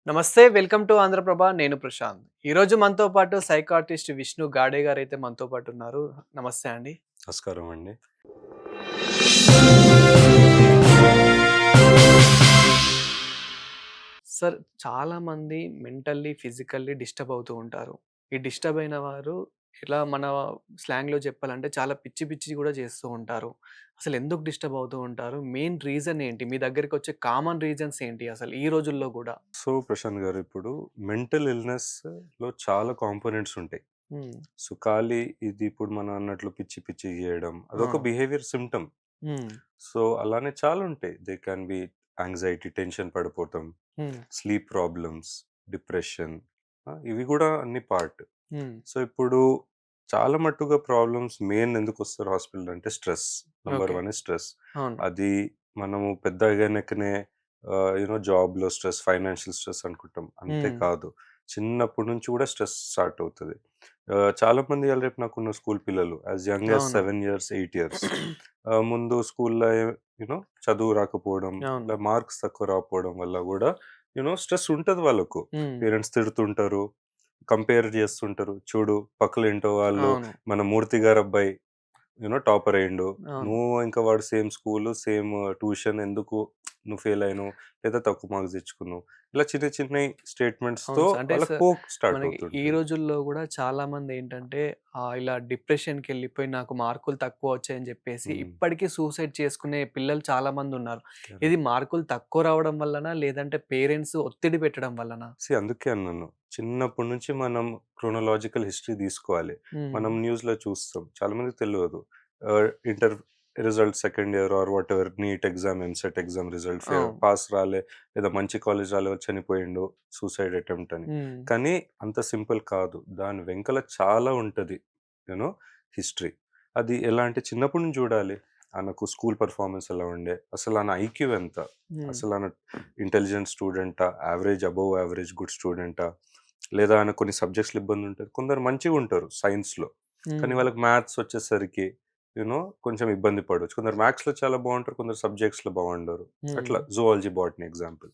నమస్తే. Welcome to Andhraprabha. నేను ప్రశాంత్. ఈరోజు మనతో పాటు సైకాట్రిస్ట్ విష్ణు గాడే గారైతే మనతో పాటున్నారు. నమస్తే అండి. నమస్కారం అండి. సార్, చాలామంది మెంటల్లీ, ఫిజికల్లీ డిస్టర్బ్ అవుతూ ఉంటారు. ఈ డిస్టర్బ్ అయిన వారు ఇలా మన స్లాంగ్‌లో చెప్పాలంటే చాలా పిచ్చి పిచ్చివి గూడా చేస్తూ ఉంటారు. అసలెందుకు డిస్టర్బ్ అవుతూ ఉంటారు? మెయిన్ రీజన్ ఏంటి? మీ దగ్గరికొచ్చే కామన్ రీజన్స్ ఏంటి అసలు ఈ రోజుల్లో గూడా? సో, ప్రశాంత్ గారు, ఇప్పుడు మెంటల్ ఇల్‌నెస్‌లో చాలా కాంపోనెంట్స్ ఉంటాయి. హ్మ్. సో, ఖాళీ ఇది ఇప్పుడు మనం అన్నట్లు పిచ్చి పిచ్చిగా చేయడం ఆ! అదొక బిహేవియర్ సిమ్టమ్. హ్మ్. సో, అలానే చాలా ఉంటాయి. They can be anxiety, tension పడిపోవటం, హ్మ్. స్లీప్ ప్రాబ్లమ్స్, డిప్రెషన్, ఇవి గూడా అన్ని పార్ట్. హ్మ్. సో, ఇప్పుడు చాలా మట్టుగా ప్రాబ్లమ్స్ మెయిన్ ఎందుకొస్తారు హాస్పిటల్ అంటే స్ట్రెస్. Number okay. 1 స్ట్రెస్. అవును. అది మనము పెద్దగైనంకనే జాబ్‌లో స్ట్రెస్, ఫైనాన్షియల్ స్ట్రెస్ అనుకుంటాం. అంతే హ్మ్. కాదు. చిన్నప్పటి నుంచి కూడా స్ట్రెస్ స్టార్ట్ అవుతది. చాలామంది ఇయాల రేపు నాకున్న స్కూల్ పిల్లలు యాస్ యంగ్ యాస్ అవును. 7 ఇయర్స్, 8 ఇయర్స్ ముందు స్కూల్‌లో చదువు రాకపోవడం, అవును. ఇలా మార్క్స్ తక్కువ రాకపోవడం వల్ల గూడా స్ట్రెస్ ఉంటది వాళ్ళకు. హ్మ్. పేరెంట్స్ తిడుతుంటారు. కంపేర్ చేస్తుంటారు. చూడు పక్కల ఇంటో వాళ్ళు అవును. మన మూర్తి గారి అబ్బాయి టాపర్ అయ్యిండు. అవును. నువ్వు ఇంకా వాడు సేమ్ స్కూలు, సేమ్ ట్యూషన్ ఎందుకు నువ్వు ఫెయిల్ అయినవు? లేదా తక్కువ మార్క్స్ తెచ్చుకున్నావు? ఇలా చిన్న చిన్నయి స్టేట్మెంట్స్‌తో అవును సార్. అంటే వాళ్ళకి సార్, హోప్ స్టార్ట్ మనకి ఈ అవుతుంటది. రోజుల్లో గూడా చాలామందేంటంటే ఇలా డిప్రెషన్‌కెళ్ళిపోయి నాకు మార్కులు తక్కువొచ్చాయని జెప్పేసి హ్మ్. ఇప్పటికీ సూసైడ్ చేసుకునే పిల్లలు చాలామందున్నారు. ఇది కరెక్ట్. మార్కులు తక్కువ రావడం వల్లనా? లేదంటే పేరెంట్స్ ఒత్తిడి పెట్టడం వల్లనా? అందుకే అన్నాను. చిన్నప్పటి నుంచి మనం క్రోనలాజికల్ హిస్టరీ తీసుకోవాలి. హ్మ్. మనం న్యూస్‌లో చూస్తాం. చాలా మందికి తెలవదు. Inter result second year or whatever NEET exam, EAMCET exam result అవును. పాస్ రాలే, లేదా మంచి కాలేజ్ రాలే చనిపోయిండు. సూసైడ్ అటెంప్ట్ అని. హ్మ్. కానీ అంత సింపుల్ కాదు. దాని వెనకాల చాలా ఉంటది. You know history. అది ఎలా అంటే చిన్నప్పటి నుంచి చూడాలి. ఆయనకు స్కూల్ పెర్ఫార్మన్స్ ఎలా ఉండే? అసలు ఆయన ఐక్యూ ఎంత? హ్మ్. అసలు ఆయన ఇంటెలిజెంట్ స్టూడెంటా? యావరేజ్, అబోవ్ యావరేజ్ గుడ్ స్టూడెంటా? లేదా ఆయన కొన్ని సబ్జెక్ట్స్‌లో ఇబ్బందుంటది. కొందరు మంచిగుంటారు సైన్స్‌లో. కానీ హ్మ్. వాళ్ళకి మ్యాథ్స్ వచ్చేసరికి కొంచెం ఇబ్బంది పడొచ్చు. కొందరు మ్యాథ్స్‌లో చాలా బావుంటారు. కొందరు సబ్జెక్ట్స్‌లో బాగుండరు. హ్మ్. అట్లా జూవాలజీ, బాటనీ ఎగ్జాంపుల్.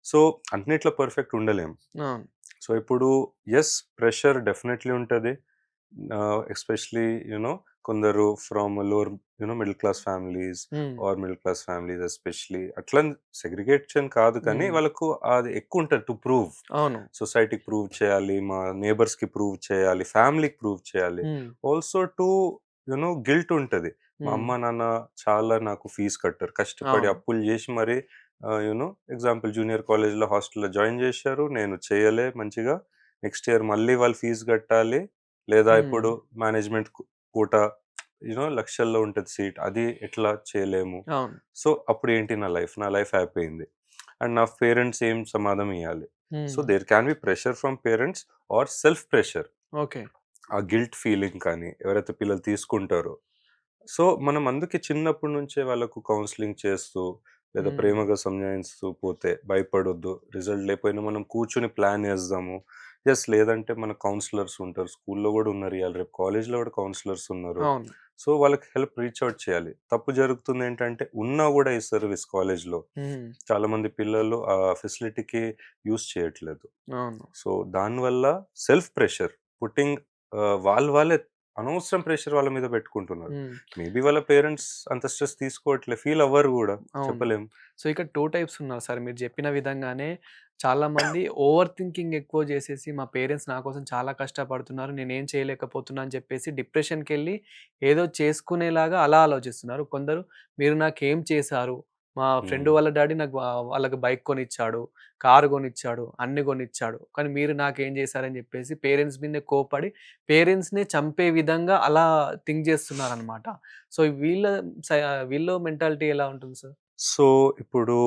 సో, అన్నిట్లో పర్ఫెక్ట్ ఉండలేం. అవును. సో, ఇప్పుడు యెస్, ప్రెషర్ డెఫినెట్‌లీ ఉంటది. ఎస్పెషల్లీ కొందరు from lower middle class families hmm. Or middle class families especially అట్లా సెగ్రిగేషన్ కాదు, కానీ హ్మ్. వాళ్ళకు అది ఎక్కువ ఉంటది టు ప్రూవ్. అవును. సొసైటీకి ప్రూవ్ చేయాలి, మా నేబర్స్‌కి ప్రూవ్ చేయాలి, ఫ్యామిలీకి ప్రూవ్ చేయాలి. హ్మ్. ఆల్సో టు గిల్ట్ ఉంటది. మా హ్మ్. అమ్మ, నాన్న చాలా నాకు ఫీజ్ కట్టారు. కష్టపడి అవును. అప్పులు చేసి మరి ఎగ్జాంపుల్ జూనియర్ కాలేజ్‌లో, హాస్టల్‌లో జాయిన్ చేశారు. నేను చేయలే మంచిగా. నెక్స్ట్ ఇయర్ మళ్ళీ వాళ్ళు ఫీజ్ కట్టాలి. లేదా హ్మ్. ఇప్పుడు మేనేజ్‌మెంట్ కోటా లక్షల్లో ఉంటది సీట్. అది ఎట్లా చేయలేము. అవును. సో, అప్పుడేంటి నా లైఫ్? నా లైఫ్ అయిపోయింది. అండ్ నా పేరెంట్స్ ఏం సమాధానం ఇయ్యాలి? So, hmm. There can be pressure from parents or self pressure. Okay. ఆ గిల్ట్ ఫీలింగ్ కానీ ఎవరైతే పిల్లలు తీసుకుంటారో. సో, మనం అందుకే చిన్నప్పటి నుంచే వాళ్ళకు కౌన్సెలింగ్ చేస్తూ, లేదా హ్మ్. ప్రేమగా సంజాయిస్తూ పోతే భయపడొద్దు. రిజల్ట్ లేకపోయినా మనం కూర్చొని ప్లాన్ ఏద్దాము. యెస్, లేదంటే మన కౌన్సిలర్స్ ఉంటారు. స్కూల్‌లో గూడా ఉన్నారు. ఇయాల రేపు కాలేజ్‌లో గూడా కౌన్సిలర్స్ ఉన్నారు. అవును. సో, వాళ్ళకి హెల్ప్ రీచ్ ఔట్ చేయాలి. తప్పు జరుగుతుందేంటంటే ఉన్నా గూడా ఈ సర్వీస్ కాలేజ్‌లో హ్మ్. చాలామంది పిల్లలు ఆ ఫెసిలిటీకి యూజ్ చేయట్లేదు. అవును. సో, దానివల్ల సెల్ఫ్ ప్రెషర్ పుట్టింగ్, వాళ్ళే అనవసరం ప్రెషర్ వాళ్ళ మీద పెట్టుకుంటున్నారు. హ్మ్. మేబీ వాళ్ళ పేరెంట్స్ అంత స్ట్రెస్ తీసుకోవట్లే. ఫీల్ అవ్వరు గూడా. అవును. చెప్పలేం. సో, ఇక్కడ 2 టైప్స్ ఉన్నారు సార్. మీరు చెప్పిన విధంగానే చాలామంది ఓవర్ థింకింగ్ ఎక్కువ చేసేసి, మా పేరెంట్స్ నా కోసం చాలా కష్టపడుతున్నారు. నేనేం చేయలేకపోతున్నా అని చెప్పేసి డిప్రెషన్‌కెళ్ళి ఏదో చేసుకునేలాగా అలా ఆలోచిస్తున్నారు. కొందరు మీరు నాకేం చేశారు? మా ఫ్రెండ్ హ్మ్. వాళ్ళ డ్యాడీ నాకు వాళ్ళకి బైక్ కొనిచ్చాడు, కారు కొనిచ్చాడు, అన్నీ కొనిచ్చాడు. కానీ మీరు నాకేం చేశారని చెప్పేసి పేరెంట్స్ మీదనే కోప్పడి, పేరెంట్స్‌నే చంపే విధంగా అలా థింక్ చేస్తున్నారనమాట. సో, వీళ్ళ మెంటాలిటీ ఎలా ఉంటుంది సార్? సో, ఇప్పుడు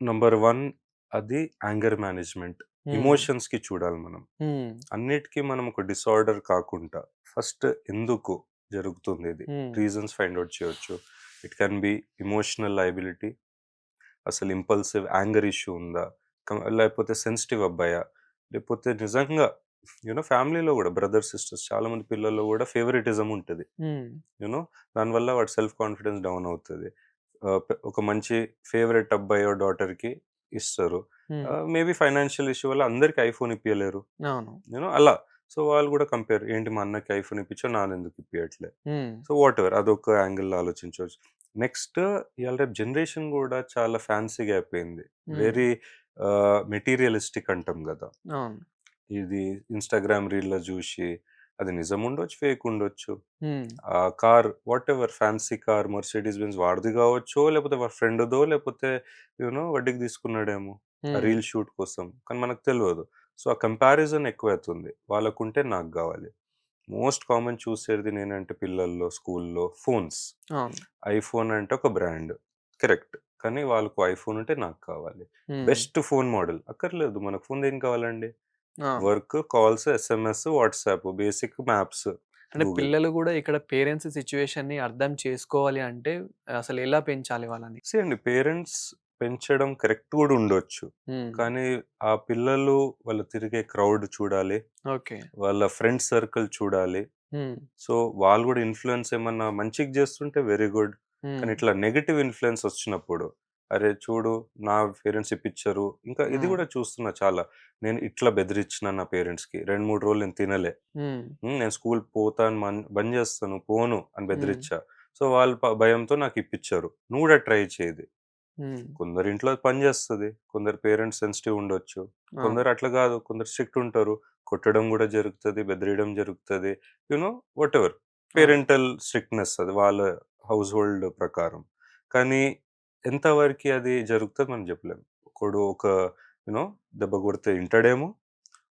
నంబర్ 1 అది యాంగర్ మేనేజ్‌మెంట్. హ్మ్. ఎమోషన్స్‌కి చూడాలి మనం. హ్మ్. అన్నిటికి మనం ఒక డిసార్డర్ కాకుండా ఫస్ట్ ఎందుకు జరుగుతుంది ఇది? హ్మ్. రీజన్స్ ఫైండ్ ఔట్ చేయొచ్చు. It can be emotional liability. అసలు ఇంపల్సివ్ యాంగర్ ఇష్యూ ఉందా? లేకపోతే సెన్సిటివ్ అబ్బాయా? లేకపోతే నిజంగా ఫ్యామిలీలో గూడా బ్రదర్స్, సిస్టర్స్ చాలామంది పిల్లల్లో గూడా ఫేవరెటిజం ఉంటది. హ్మ్. యూ నో దానివల్ల వాడి సెల్ఫ్ కాన్ఫిడెన్స్ డౌన్ అవుతది. ఒక మంచి ఫేవరెట్ అబ్బాయో, డాటర్‌కి ఇస్తారు. హ్మ్. మేబీ ఫైనాన్షియల్ ఇష్యూ వల్ల అందరికి ఐఫోన్ ఇప్పియలేరు. అవును. అలా. సో, వాళ్ళు గూడా కంపేర్ ఏంటి మా అన్నకి ఐఫోన్ ఇప్పించావు నానెందుకు ఇప్పియట్లే. హ్మ్. సో, వాటెవర్ అదొక యాంగిల్‌లో ఆలోచించొచ్చు. నెక్స్ట్ ఇయాల రేపు జనరేషన్ గూడా చాలా ఫ్యాన్సీగా అయిపోయింది. హ్మ్. వెరీ మెటీరియలిస్టిక్ అంటాం గదా! అవును. ఇది ఇన్‌స్టాగ్రామ్ రీల్‌లో జూషి అది నిజముండొచ్చు, ఫేక్ ఉండొచ్చు. హ్మ్. ఆ car whatever fancy car Mercedes Benz వాడిది గావచ్చో, లేపోతే వాడి ఫ్రెండ్‌దో, లేపోతే వడ్డీకి తీసుకున్నాడేమో ఆ హ్మ్. రీల్ షూట్ కోసం. కానీ మనకు తెలవదు. సో, ఆ కంపారిజన్ ఎక్కువైతుంది. వాళ్ళకుంటే నాకు గావాలి. మోస్ట్ కామన్ చూసేది నేనంటే పిల్లల్లో, స్కూల్‌లో ఫోన్స్. అవును. ఐఫోన్ అంటే ఒక బ్రాండ్. కరెక్ట్. కానీ వాళ్ళకు ఐఫోన్ ఉంటే నాకు కావాలి. హ్మ్. బెస్ట్ ఫోన్ మోడల్ అక్కర్లేదు. మనకు ఫోన్ దేనికి కావాలండి? అవును. Work, calls, SMS, WhatsApp, basic maps, అంటే గూగుల్. పిల్లలు గూడా ఇక్కడ పేరెంట్స్ సిట్యుయేషన్‌ని అర్థం చేసుకోవాలి అంటే అసలు ఎలా పెంచాలి వాళ్ళని? సీ అండి పేరెంట్స్ పెంచడం కరెక్ట్ గూడా ఉండొచ్చు. హ్మ్. కానీ ఆ పిల్లలు వాళ్ళు తిరిగే క్రౌడ్ చూడాలి. ఓకే. వాళ్ళ ఫ్రెండ్ సర్కిల్ చూడాలి. హ్మ్. సో, వాళ్ళు గూడా ఇన్‌ఫ్లూయెన్స్ ఏమన్నా మంచిగా జేస్తుంటే వెరీ గుడ్. కానీ హ్మ్. ఇట్లా నెగెటివ్ ఇన్‌ఫ్లూయెన్స్ ఒచ్చినప్పుడు, అరే! చూడు నా పేరెంట్స్ ఇప్పిచ్చరు. ఇంకా ఇది హ్మ్. గూడా చూస్తున్నా చాలా. నేను ఇట్లా బెదిరిచ్చిన నా పేరెంట్స్‌కి. 2, 3 రోజులు నేను తినలే. హ్మ్. నేను స్కూల్ పోతాను బంద్ జేస్తాను, పోను అని హ్మ్. బెదిరిచ్చా. సో, వాళ్ళు భయంతో నాకిప్పిచ్చరు. నువ్వు గూడా ట్రై చెయి ఇది. హ్మ్. కొందరి ఇంట్లో అది పని జేస్తది. కొందరు పేరెంట్స్ సెన్సిటివ్ ఉండొచ్చు. అవును. కొందరు అట్లా గాదు. కొందరు స్ట్రిక్ట్ ఉంటారు. కొట్టడం గూడా జరుగుతది. బెదిరియడం జరుగుతది. వాటెవర్. అవును. పేరెంటల్ స్ట్రిక్ట్‌నెస్ అది వాళ్ళ హౌస్ హోల్డ్ ప్రకారం. కానీ ఎంతవరకి అది జరుగుతది మనం జెప్పలేం. ఒకడు ఒక యూ నో దెబ్బ కొడితే ఇంటడేమో.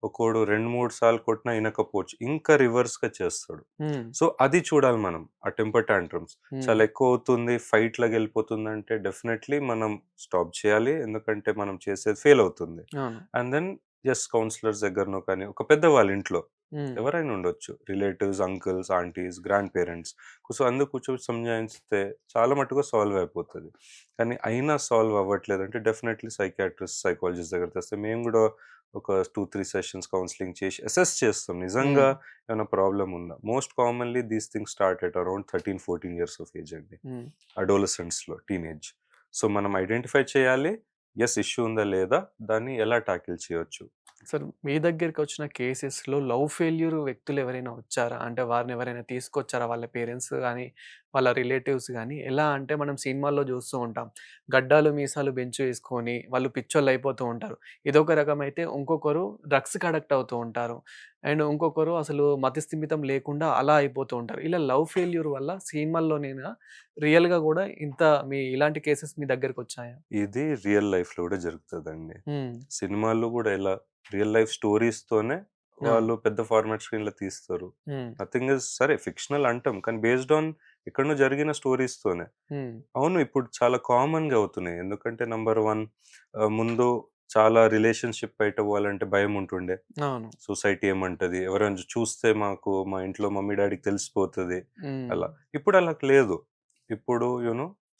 ఒక్కోడు 2, 3 సార్లు కొట్టినా ఇనకపోవచ్చు. ఇంకా రివర్స్‌గా చేస్తాడు. హ్మ్. సో, అది చూడాలి మనం. ఆ టెంపర్ టాంట్రమ్స్. హ్మ్. చాలా ఎక్కువవుతుంది, ఫైట్‌లకెళ్ళిపోతుందంటే డెఫినైట్‌లీ మనం స్టాప్ చేయాలి. ఎందుకంటే మనం చేసేది ఫెయిల్ అవుతుంది. అవును. అండ్ దెన్ కౌన్సిలర్స్ దగ్గరనో కానీ, ఒక పెద్దవాళ్ళు ఇంట్లో హ్మ్. ఎవరైనా ఉండొచ్చు. Relatives, uncles, aunties, grand parents. So, అందరూ కూర్చొని సంజాయిస్తే చాలా మట్టుకు సాల్వ్ అయిపోతది. కానీ అయినా సాల్వ్ అవ్వట్లేదంటే డెఫినైట్‌లీ సైకియాట్రిస్ట్, సైకాలజిస్ట్ దగ్గరికి తెస్తే మేము గూడా ఒక 2, 3 సెషన్స్ కౌన్సెలింగ్ చేసి అసెస్ చేస్తాం. నిజంగా హ్మ్. ఏమైనా ప్రాబ్లమ్ ఉందా? Most commonly these things start at around 13, 14 years of age అండి. హ్మ్. అడోలసెంట్స్‌లో టీనేజ్. సో, మనం ఐడెంటిఫై చేయాలి. ఇష్యూ ఉందా లేదా? దాన్ని ఎలా టాకిల్ చేయొచ్చు? సార్ మీ దగ్గరికొచ్చిన కేసెస్‌లో లవ్ ఫెయిల్యూర్ వ్యక్తులు ఎవరైనా వచ్చారా? అంటే వారిని ఎవరైనా తీసుకొచ్చారా? వాళ్ళ పేరెంట్స్ గాని, వాళ్ళ రిలేటివ్స్ గాని ఎలా అంటే మనం సినిమాల్లో చూస్తూ ఉంటాం. గడ్డాలు, మీసాలు బెంచు ఏసుకొని వాళ్ళు పిచ్చోళ్ళయిపోతూ ఉంటారు. ఇదొక రకమైతే ఇంకొకరు డ్రగ్స్‌కి అడిక్ట్ అవుతూ ఉంటారు. అండ్ ఇంకొకరు అసలు మతిస్థిమితం లేకుండా అలా అయిపోతూ ఉంటారు. ఇలా లవ్ ఫెయిల్యూర్ వల్ల సినిమాల్లోనేనా రియల్‌గా గూడా ఇంత ఇలాంటి కేసెస్ మీ దగ్గరకొచ్చాయా? ఇది రియల్ లైఫ్‌లో గూడా జరుగుతదండి. హ్మ్. సినిమాల్లో గూడా ఎలా రియల్ లైఫ్ స్టోరీస్‌తోనే అవును. వాళ్ళు పెద్ద ఫార్మాట్ స్క్రీన్‌లో తీస్తారు. హ్మ్. నథింగ్ ఈజ్ సరే ఫిక్షనల్ అంటాం. కానీ బేస్డ్ ఆన్ ఎక్కడనో జరిగిన స్టోరీస్‌తోనే. హ్మ్. అవును. ఇప్పుడు చాలా కామన్‌గా అవుతున్నాయి. ఎందుకంటే నంబర్ 1 ముందు చాలా రిలేషన్‌షిప్ బయట పోవాలంటే భయముంటుండే. అవును. సొసైటీ ఏమంటది? ఎవరైనా చూస్తే మా ఇంట్లో మమ్మీ, డ్యాడీకి తెలిసిపోతది. హ్మ్. అలా. ఇప్పుడు అలా లేదు. ఇప్పుడు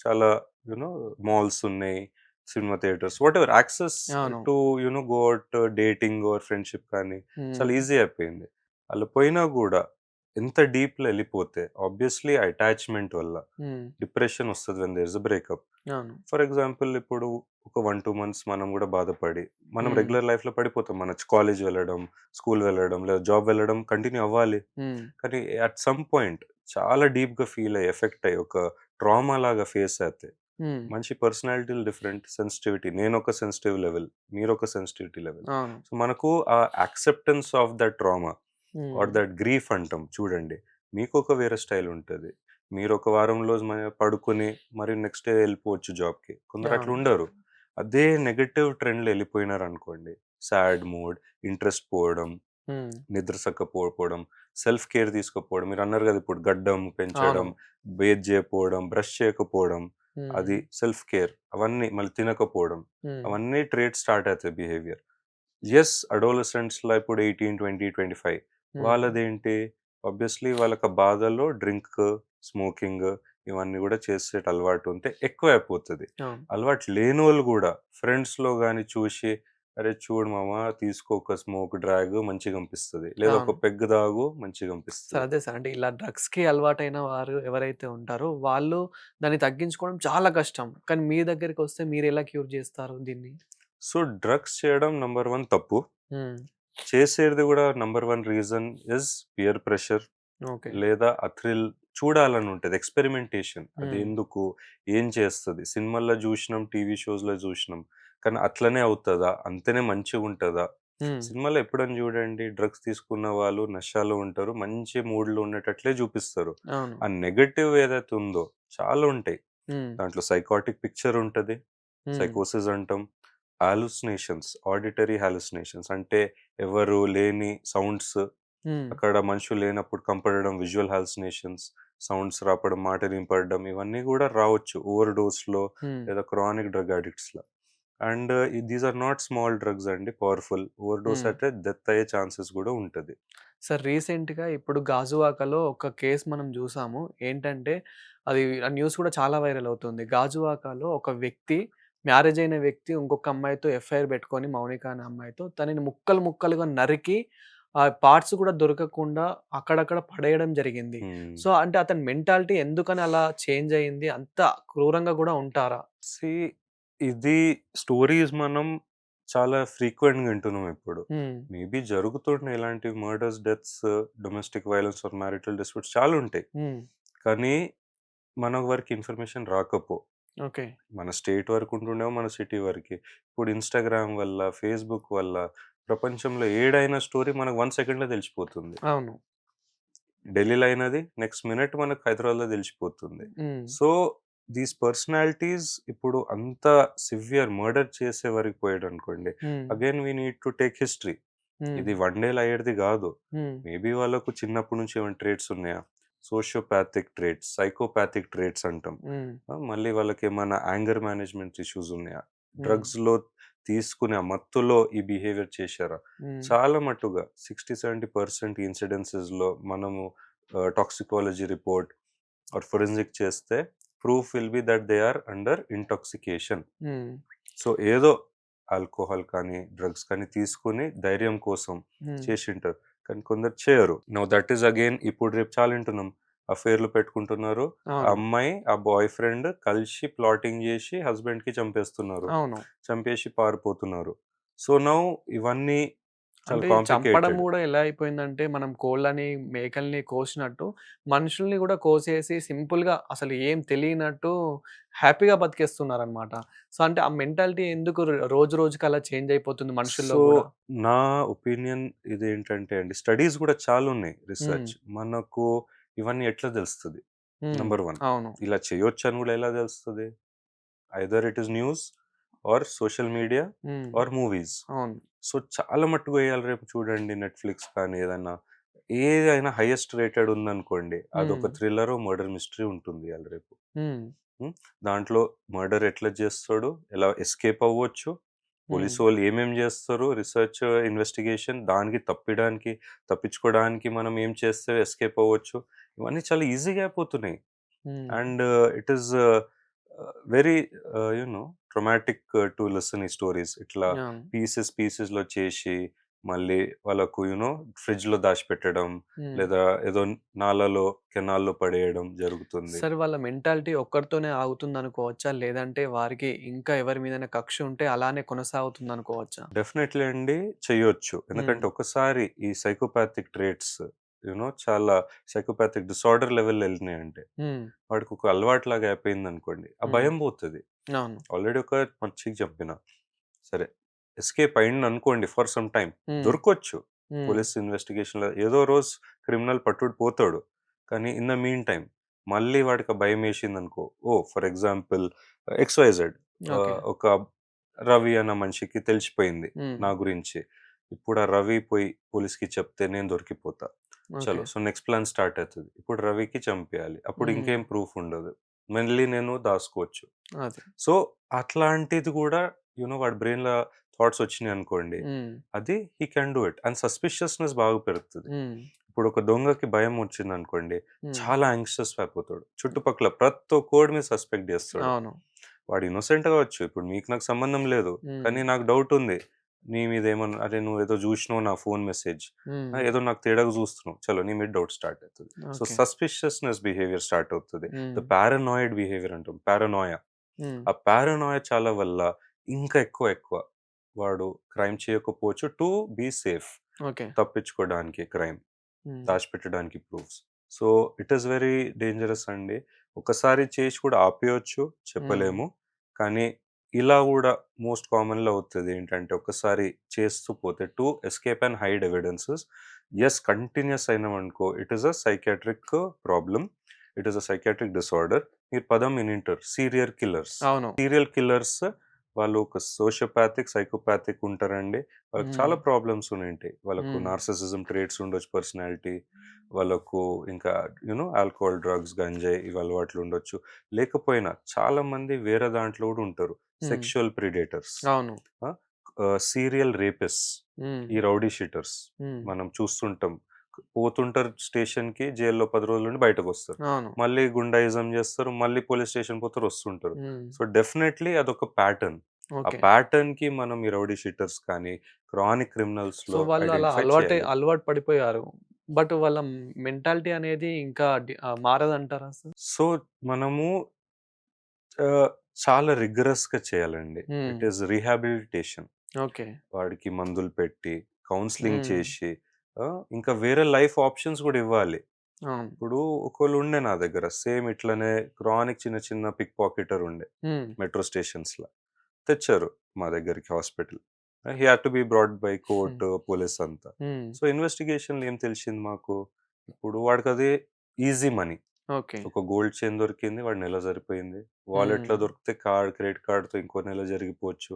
చాలా యూ నో మాల్స్ ఉన్నాయి. సినిమా థియేటర్స్ వాటెవర్ యాక్సెస్ అవును. To go out dating or friendship కానీ చాలా హ్మ్. ఈజీ అయిపోయింది. అలా పోయినా గూడా ఎంత డీప్‌లో ఎళ్ళిపోతే ఆబ్వియస్‌లీ అటాచ్‌మెంట్ వల్ల హ్మ్. డిప్రెషన్ వస్తది when there is a breakup. అవును. ఫర్ ఎగ్జాంపుల్ ఇప్పుడు ఒక 1, 2 మంత్స్ మనం గూడా బాధపడి, మనం హ్మ్. రెగ్యులర్ లైఫ్‌లో పడిపోతాం. మన కాలేజ్ వెళ్ళడం, స్కూల్ వెళ్ళడం, లేదా జాబ్ వెళ్ళడం కంటిన్యూ అవ్వాలి. హ్మ్. కానీ అట్ సమ్ పాయింట్ చాలా డీప్‌గా ఫీల్ అయ్యి, ఎఫెక్ట్ అయ్యి, ఒక ట్రామా లాగా ఫేస్ అయితే, హ్మ్. మనిషి పర్సనాలిటీలు డిఫరెంట్, సెన్సిటివిటీ నేనొక సెన్సిటివ్ లెవెల్, మీరొక సెన్సిటివిటీ లెవెల్. అవును. సో, మనకు ఆ యాక్సెప్టెన్స్ ఆఫ్ దట్ ట్రామా హ్మ్. ఆర్ దట్ గ్రీఫ్ అంటాం చూడండి. మీకొక వేరే స్టైల్ ఉంటది. మీరొక వారం రోజు పడుకొని మరి నెక్స్ట్ డే ఎళ్ళిపోవచ్చు జాబ్‌కి. కొందరు అట్లా అవును. ఉండరు. అదే నెగెటివ్ ట్రెండ్‌లో ఎళ్ళిపోయినారనుకోండి, సాడ్ మూడ్, ఇంట్రెస్ట్ పోవడం, హ్మ్. నిద్ర సక్కపోవడం, సెల్ఫ్ కేర్ తీసుకోకపోవడం. మీరన్నారు గదా! ఇప్పుడు గడ్డం అవును. పెంచడం, బేత్ జేయకపోవడం, బ్రష్ చేయకపోవడం, హ్మ్. అది సెల్ఫ్ కేర్ అవన్నీ మళ్ళీ తినకపోవడం. హ్మ్. అవన్నీ ట్రేట్స్ స్టార్ట్ అయితాయి బిహేవియర్. అడోలసెంట్స్‌లో ఇప్పుడు 18, 20, 25 హ్మ్. వాళ్ళదేంటి ఆబ్వియస్‌లీ వాళ్ళకి ఆ బాధల్లో డ్రింక్, స్మోకింగ్ ఇవన్నీ గూడా చేసేటి అలవాటు ఉంటే ఎక్కువైపోతది. అవును. అలవాటు లేనోళ్ళు గూడా ఫ్రెండ్స్‌లో గాని చూసి, "అరే! చూడు మామ తీసుకో ఒక స్మోక్ డ్రాగ్ మంచిగనిపిస్తది. లేదా అవును. ఒక పెగ్ తాగు సార్ మంచిగనిపిస్తది." అదే సార్. అంటే ఇలా డ్రగ్స్‌కి అలవాటైన వారు ఎవరైతే ఉంటారో వాళ్ళు దాన్ని తగ్గించుకోవడం చాలా కష్టం. కానీ మీ దగ్గరికొస్తే మీరెలా క్యూర్ జేస్తారు దీన్ని? సో, డ్రగ్స్ చేయడం నంబర్ 1 తప్పు. హ్మ్. చేసేది గూడా number 1 reason is peer pressure. Okay. లేదా ఆ థ్రిల్ చూడాలని ఉంటది. ఎక్స్‌పెరిమెంటేషన్. హ్మ్. అదెందుకు? ఏం చేస్తది? సినిమాల్లో జూషినాం, టీవీ షోస్‌లో జూషినాం. కానీ అట్లనే అవుతదా? అంతనే మంచిగుంటదా? హ్మ్. సినిమాలో ఎప్పుడైనా జూడండి డ్రగ్స్ తీసుకున్న వాళ్ళు నషాలో ఉంటారు. మంచి మూడ్‌లో ఉండేటట్లే జూపిస్తారు. అవును. ఆ నెగెటివ్ ఏదైతే ఉందో చాలా ఉంటాయి. హ్మ్. దాంట్లో సైకాటిక్ పిక్చర్ ఉంటది. హ్మ్. సైకోసిస్ అంటాం. హాలుసినేషన్స్, ఆడిటరీ హాలుసినేషన్స్ అంటే ఎవరు లేని సౌండ్స్ హ్మ్. అక్కడ మనుషులు లేనప్పుడు కంపడడం, విజువల్ హాలుసినేషన్స్, సౌండ్స్ రాపడం, మాట వినపడడం ఇవన్నీ గూడా రావచ్చు ఓవర్ డోస్‌లో హ్మ్. లేదా క్రానిక్ డ్రగ్ అడిక్ట్స్‌లో. And these are not small drugs అండి పవర్‌ఫుల్. Overdose hmm. అయితే డెత్ అయ్యే ఛాన్సెస్ గూడా ఉంటది. సార్ రీసెంట్‌గా ఇప్పుడు గాజువాకలో ఒక కేస్ మనం జూసాము. ఏంటంటే అది ఆ న్యూస్ కూడా చాలా వైరల్ అవుతుంది. గాజువాకలో ఒక వ్యక్తి మ్యారేజ్ అయిన వ్యక్తి ఇంకొక అమ్మాయితో ఎఫ్ఐఆర్ పెట్టుకొని మౌనిక అనే అమ్మాయితో తనని ముక్కలు ముక్కలుగా నరికి ఆ పార్ట్స్ కూడా దొరకకుండా అక్కడక్కడ పడేయడం జరిగింది. హ్మ్. సో, అంటే అతని మెంటాలిటీ ఎందుకని అలా చేంజ్ అయింది? అంత క్రూరంగా గూడా ఉంటారా? సీ ఇది స్టోరీస్ మనం చాలా ఫ్రీక్వెంట్‌గా వింటున్నాం ఇప్పుడు. హ్మ్. మేబీ జరుగుతున్నాయి ఇలాంటి murders, deaths, domestic violence or marital disputes చాలా ఉంటాయి. హ్మ్. కానీ మన వరకు ఇన్ఫర్మేషన్ ఓకే. మన స్టేట్ వరకు ఉంటుండేమో మన సిటీ వరకి. ఇప్పుడు ఇన్‌స్టాగ్రామ్ వల్ల, ఫేస్‌బుక్ వల్ల ప్రపంచంలో ఏడైన స్టోరీ మనకు 1 సెకండ్‌లో తెలిసిపోతుంది. అవును. ఢిల్లీలో అయినది నెక్స్ట్ మినిట్ మనకు హైదరాబాద్‌లో తెలిసిపోతుంది. హ్మ్. సో, దీస్ పర్సనాలిటీస్ ఇప్పుడు అంత సివియర్ మర్డర్ చేసే వరకు పోయాడనుకోండి. Hmm. Again we need to take history. Hmm. ఇది వన్ డేలో అయ్యేది గాదు. హ్మ్. మేబీ వాళ్ళకు చిన్నప్పటి నుంచి ఏమైనా ట్రేట్స్ ఉన్నాయా? సోషియోపాథిక్ ట్రేట్స్, సైకోపాథిక్ ట్రేట్స్ అంటాం. హ్మ్. మళ్ళీ వాళ్ళకేమన్నా యాంగర్ మేనేజ్‌మెంట్ ఇష్యూస్ ఉన్నాయా? హ్మ్. డ్రగ్స్‌లో తీసుకునే ఆ మత్తులో ఈ బిహేవియర్ చేశారా? హ్మ్. చాలా మట్టుగా 60-70% ఇన్సిడెన్సెస్‌లో మనము టాక్సికాలజీ రిపోర్ట్ ఆర్ ఫోరెన్సిక్ చేస్తే proof will be that they are under intoxication. Hmm. So, ఏదో ఆల్కహాల్ కానీ, డ్రగ్స్ కానీ తీసుకొని ధైర్యం కోసం హ్మ్. చేసుంటారు. కానీ కొందరు చేయరు. నౌ దట్ ఈస్ అగైన్ ఇప్పుడు రేపు చాలా వింటున్నాం. అఫైర్‌లు పెట్టుకుంటున్నారు. ఆ అవును. అమ్మాయి, ఆ బాయ్ ఫ్రెండ్ కలిసి ప్లాటింగ్ జేసి హస్బెండ్‌కి చంపేస్తున్నారు. అవును. చంపేసి పారిపోతున్నారు. సో, నౌ ఇవన్నీ చాలా అంటే చంపడం కాంప్లికేటెడ్. గూడా ఎలా అయిపోయిందంటే, మనం కోళ్ళని, మేకల్ని కోసినట్టు, మనుషుల్ని గూడా కోసేసి సింపుల్‌గా అసలు ఏం తెలియనట్టు హ్యాపీగా బతికేస్తున్నారనమాట. సో, అంటే ఆ మెంటాలిటీ ఎందుకు రోజు రోజుకి అలా చేంజ్ అయిపోతుంది మనుషుల్లో సో, గూడా? నా ఒపీనియన్ ఇదేంటంటే అండి, స్టడీస్ గూడా చాలున్నాయి హ్మ్. రిసర్చ్. మనకు ఇవన్నీ ఎట్లా తెలుస్తది? హ్మ్. నంబర్ 1 అవును. ఇలా చేయొచ్చని గూడా ఎలా తెలుస్తది? Either it is news or social media hmm. Or movies. అవును. సో, చాలా మట్టుకు ఇయాల రేపు చూడండి నెట్‌ఫ్లిక్స్ కానీ ఏదన్నా ఏదైనా హైయెస్ట్ రేటెడ్ ఉందనుకోండి. హ్మ్. అదొక థ్రిల్లరో, మర్డర్ మిస్టరీ ఉంటుంది ఇయాల రేపు. హ్మ్. హ్మ్. దాంట్లో మర్డర్ ఎట్లా చేస్తాడు? ఎలా ఎస్కేప్ అవ్వచ్చు? హ్మ్. పోలీసోళ్ళు ఏమేం జేస్తారు? రిసర్చ్, ఇన్వెస్టిగేషన్ దానికి తప్పించుకోవడానికి మనం ఏం చేస్తే ఎస్కేప్ అవ్వచ్చు? ఇవన్నీ చాలా ఈజీగా అయిపోతున్నాయి. హ్మ్. And it is very you know traumatic to listen ఈ స్టోరీస్. ఇట్లా అవును. పీసెస్‌లో చేసి మళ్ళీ వాళ్ళకు ఫ్రిడ్జ్‌లో దాచిపెట్టడం, హ్మ్. లేదా ఏదో నాలలో, కెనాల్‌లో పడేయడం జరుగుతుంది. సరే వాళ్ళ మెంటాలిటీ ఒక్కరితోనే ఆగుతుందనుకోవచ్చా? లేదంటే వారికి ఇంకా ఎవరి మీదైనా కక్ష ఉంటే అలానే కొనసాగుతుందనుకోవచ్చా? డెఫినెట్‌లీ అండి చెయ్యొచ్చు. హ్మ్. ఎందుకంటే ఒక్కసారి ఈ సైకోపాథిక్ ట్రేట్స్ చాలా సైకోపాథిక్ డిసార్డర్ లెవెల్‌లో ఎళ్ళినాయంటే, హ్మ్. వాడికొక అలవాటులాగా అయిపోయిందనుకోండి, ఆ హ్మ్. భయం పోతది. అవును. ఆల్రెడీ ఒక మనిషికి చంపిన. సరే ఎస్కేప్ అయిండనుకోండి ఫర్ సమ్ టైమ్. హ్మ్. దొరకొచ్చు. హ్మ్. పోలీస్ ఇన్వెస్టిగేషన్‌లో ఏదో రోజు క్రిమినల్ పట్టుడు పోతాడు. కానీ ఇన్ ద మీన్ టైమ్ మళ్ళీ వాడికి ఆ భయమేసిందనుకో, ఫర్ ఎగ్జాంపుల్ ఎక్స్‌వైజెడ్ ఓకే. ఒక రవి అన్న మనిషికి తెలిసిపోయింది హ్మ్. నా గురించి. ఇప్పుడు ఆ రవి పోయి పోలీస్‌కి చెప్తే నేను దొరికిపోతా. ఓకే. చలో సో నెక్స్ట్ ప్లాన్ స్టార్ట్ అయితది. ఇప్పుడు రవికి చంపేయాలి. అప్పుడు హ్మ్. ఇంకేం ప్రూఫ్ ఉండదు. మళ్ళీ నేను దాసుకోవచ్చు. అది. సో, అట్లాంటిది గూడా వాడి బ్రెయిన్‌ల థాట్స్ వచ్చినాయనుకోండి, హ్మ్. అది he can do it. And సస్పిషియస్‌నెస్ బాగా పెరుగుతది. హ్మ్. ఇప్పుడు ఒక దొంగకి భయం వచ్చిందనుకోండి, హ్మ్. చాలా యాంగ్షియస్ అయిపోతాడు. చుట్టుపక్కల ప్రతి ఒక్కోడి మీద సస్పెక్ట్ జేస్తాడు. అవును. వాడు ఇన్నోసెంట్ గావచ్చు. ఇప్పుడు మీకు నాకు సంబంధం లేదు. హ్మ్. కానీ నాకు డౌట్ ఉంది. నీ మీద ఏమన్నా అరే! నువ్వేదో జూషినావు నా ఫోను మెసేజ్. హ్మ్. ఏదో నాకు తేడాగా జూస్తున్నావు. చలో నీ మీద డౌట్ స్టార్ట్ అయితది. So, okay. Suspiciousness behaviour start అవుతది. హ్మ్. ద పారానాయిడ్ బిహేవియర్ అంటాం. పారానోయా. హ్మ్. ఆ పారానోయా చాలా వల్ల ఇంకా ఎక్కువ. వాడు క్రైమ్ చేయకపోవచ్చు టు బీ సేఫ్. ఓకే. తప్పించుకోవడానికి క్రైమ్. హ్మ్. దాచిపెట్టడానికి proofs. So, it is very dangerous అండి. ఒకసారి చేసి కూడా ఆపేయొచ్చు, హ్మ్. చెప్పలేము. కానీ ఇలా గూడా మోస్ట్ కామన్‌లో అవుతది ఏంటంటే, ఒక్కసారి చేస్తూ పోతే to escape and hide evidences. Yes, continuous అయినామనుకో it is a psychiatric problem. It is a psychiatric disorder. మీరు పదం వినుంటారు సీరియల్ కిల్లర్స్. అవును. సీరియల్ కిల్లర్స్ వాళ్ళు ఒక సోషియోపాథిక్, సైకోపాథిక్ ఉంటారండి. వాళ్ళకి హ్మ్. చాలా ప్రాబ్లమ్స్ ఉండుంటాయి. వాళ్ళకు హ్మ్. నార్సిసిజం ట్రేట్స్ ఉండొచ్చు, పర్సనాలిటీ. వాళ్ళకు ఇంకా ఆల్కహాల్, డ్రగ్స్, గంజాయి ఇవి అలవాట్లు ఉండొచ్చు. లేకపోయినా చాలామంది వేరే దాంట్లో గూడా ఉంటారు. హ్మ్. Sexual predators. అవును. ఆ! సీరియల్ రేపిస్ట్స్. హ్మ్. ఈ రౌడీ షీటర్స్ హ్మ్. మనం చూస్తుంటాం. పోతుంటారు స్టేషన్‌కి, జైల్‌లో 10 రోజుల నుండి బయటకొస్తారు. అవును. మళ్ళీ గుండాయిజం జేస్తారు. మళ్ళీ పోలీస్ స్టేషన్ పోతారు, వస్తుంటారు. హ్మ్. సో, డెఫినైట్‌లీ అదొక ప్యాటర్న్. ఆ ఓకే. ప్యాటర్న్‌కి మనం ఈ రౌడీ షీటర్స్ కానీ, క్రానిక్ సో, క్రిమినల్స్‌లో వాళ్ళు అలా ఐడెంటిఫై చేయాలి. అలవాటు పడిపోయారు. బట్ వాళ్ళ మెంటాలిటీ అనేది ఇంకా మారదంటారా సార్? సో, మనము ఆహ్, చాలా రిగరస్‌గా చేయాలండి. హ్మ్. It is rehabilitation. ఓకే. వాడికి మందులు పెట్టి, కౌన్సెలింగ్ హ్మ్. చేసి, ఇంకా వేరే లైఫ్ ఆప్షన్స్ గూడా ఇవ్వాలి. అవును. ఇప్పుడు ఒకళ్ళుండే నా దగ్గర సేమ్ ఇట్లనే క్రానిక్ చిన్న చిన్న పిక్ పాకెటర్ ఉండే హ్మ్. మెట్రో స్టేషన్స్‌ల. తెచ్చారు మా దగ్గరికి hospital. He had to be brought by hmm. Court, police అంతా. హ్మ్. సో, ఇన్వెస్టిగేషన్‌లో ఏం తెలిసింది మాకు, ఇప్పుడు వాడికది ఈజీ మనీ. ఓకే. ఒక గోల్డ్ చైన్ దొరికింది. వాడి నెల సరిపోయింది. వాలెట్‌లో హ్మ్. దొరికితే క్రెడిట్ కార్డ్‌తో ఇంకో నెల జరిగిపోవచ్చు.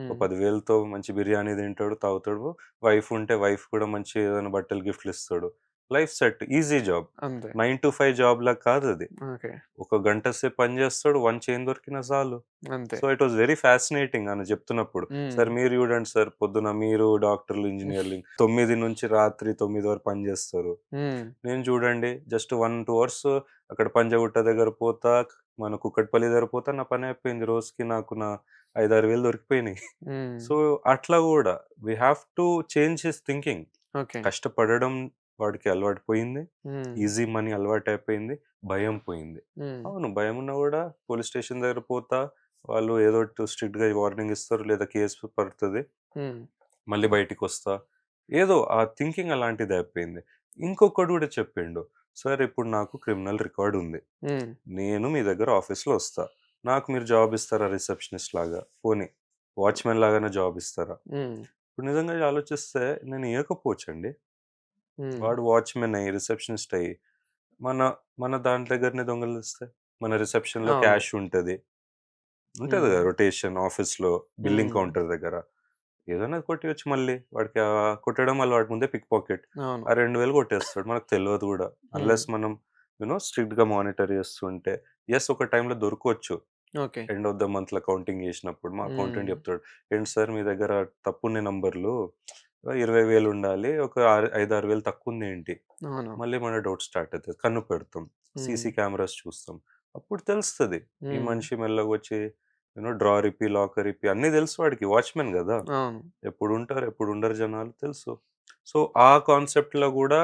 ఓ హ్మ్. 10,000తో మంచి బిర్యానీ తింటాడు, తాగుతాడు. వైఫ్ ఉంటే వైఫ్ కూడా మంచి ఏదైనా బట్టలు గిఫ్ట్‌లు ఇస్తాడు. Life set. Easy job. అంతే. 9-5 జాబ్‌లా కాదది. ఓకే. ఒక గంట సేపు పని చేస్తాడు. 1 చైన్ దొరికినా చాలు. అంతే. So, it was very fascinating అని చెప్తున్నప్పుడు. హ్మ్. సార్ మీరు చూడండి సార్, పొద్దున మీరు డాక్టర్లు, ఇంజినీర్లు 9 నుంచి రాత్రి 9 వరకు పని చేస్తారు. హ్మ్. నేను చూడండి జస్ట్ 1, 2 అవర్స్ అక్కడ పంజాగుట్ట దగ్గర పోతా, మన కుక్కట్పల్లి దగ్గర పోతా, నా పని అయిపోయింది. రోజుకి నాకు నా 5, 6 వేలు దొరికిపోయినాయి. హ్మ్. సో, అట్లా గూడా we have to change his thinking. Okay. కష్టపడడం వాడికి అలవాటు పోయింది. హ్మ్. ఈజీ మనీ అలవాటయిపోయింది. భయం పోయింది. హ్మ్. అవును, భయమున్నా గూడా పోలీస్ స్టేషన్ దగ్గర పోతా, వాళ్ళు ఏదో ఒకటి స్ట్రిక్ట్‌గా వార్నింగ్ ఇస్తారు. లేదా కేసు పడతది. హ్మ్. మళ్ళీ బయటికొస్తా. ఏదో ఆ థింకింగ్ అలాంటిదయిపోయింది. ఇంకొకడు గూడా చెప్పిండు. సార్ ఇప్పుడు నాకు క్రిమినల్ రికార్డ్ ఉంది. హ్మ్. నేను మీ దగ్గర ఆఫీస్‌లో వస్తా. నాకు మీరు జాబ్ ఇస్తారా రిసెప్షనిస్ట్ లాగా? పోనీ వాచ్‌మెన్ లాగానే జాబ్ ఇస్తారా? హ్మ్. ఇప్పుడు నిజంగా ఆలోచిస్తే నేను ఇయ్యకపోవచ్చండి. హ్మ్. వాడు వాచ్‌మెన్ అయ్యి, రిసెప్షనిస్ట్ అయ్యి, మన మన దాని దగ్గరనే దొంగలిస్తే? మన రిసెప్షన్‌లో అవును. క్యాష్ ఉంటది. ఉంటది హ్మ్. గదా! రొటేషన్ ఆఫీస్‌లో బిల్లింగ్ హ్మ్. కౌంటర్ దగ్గర. ఏదైనా కొట్టేయొచ్చు మళ్ళీ. వాడికి కొట్టడం అలవాటు, ముందే పిక్ పాకెట్. అవును. ఆ 2000 కొట్టేస్తాడు. మనకు తెలవదు గూడా. హ్మ్. అన్‌లెస్ మనం స్ట్రిక్ట్‌గా మానిటర్ చేస్తుంటే. యెస్, ఒక టైంలో దొరకొచ్చు. ఓకే. ఎండ్ ఆఫ్ ద మంత్‌లో కౌంటింగ్ చేసినప్పుడు మా హ్మ్. అకౌంటెంట్ చెప్తాడు. "ఏంటి సార్ మీ దగ్గర తప్పున్నాయి నంబర్లు. 20,000 ఉండాలి. ఒక 5, 6 వేలు తక్కువుందేంటి?" అవును. మళ్ళీ మన డౌట్ స్టార్ట్ అయితది. కన్ను పెడతాం. హ్మ్. సీసీ కెమెరాస్ చూస్తాం. అప్పుడు తెలుస్తది. ఈ హ్మ్. మనిషి మెల్లగా వచ్చి డ్రాయర్ ఇప్పి, లాకర్ ఇప్పి అన్నీ తెలుసు వాడికి. వాచ్‌మెన్ గదా! అవును. ఎప్పుడుంటారు, ఎప్పుడుండరు జనాలు తెలుసు. సో, ఆ కాన్సెప్ట్‌లో గూడా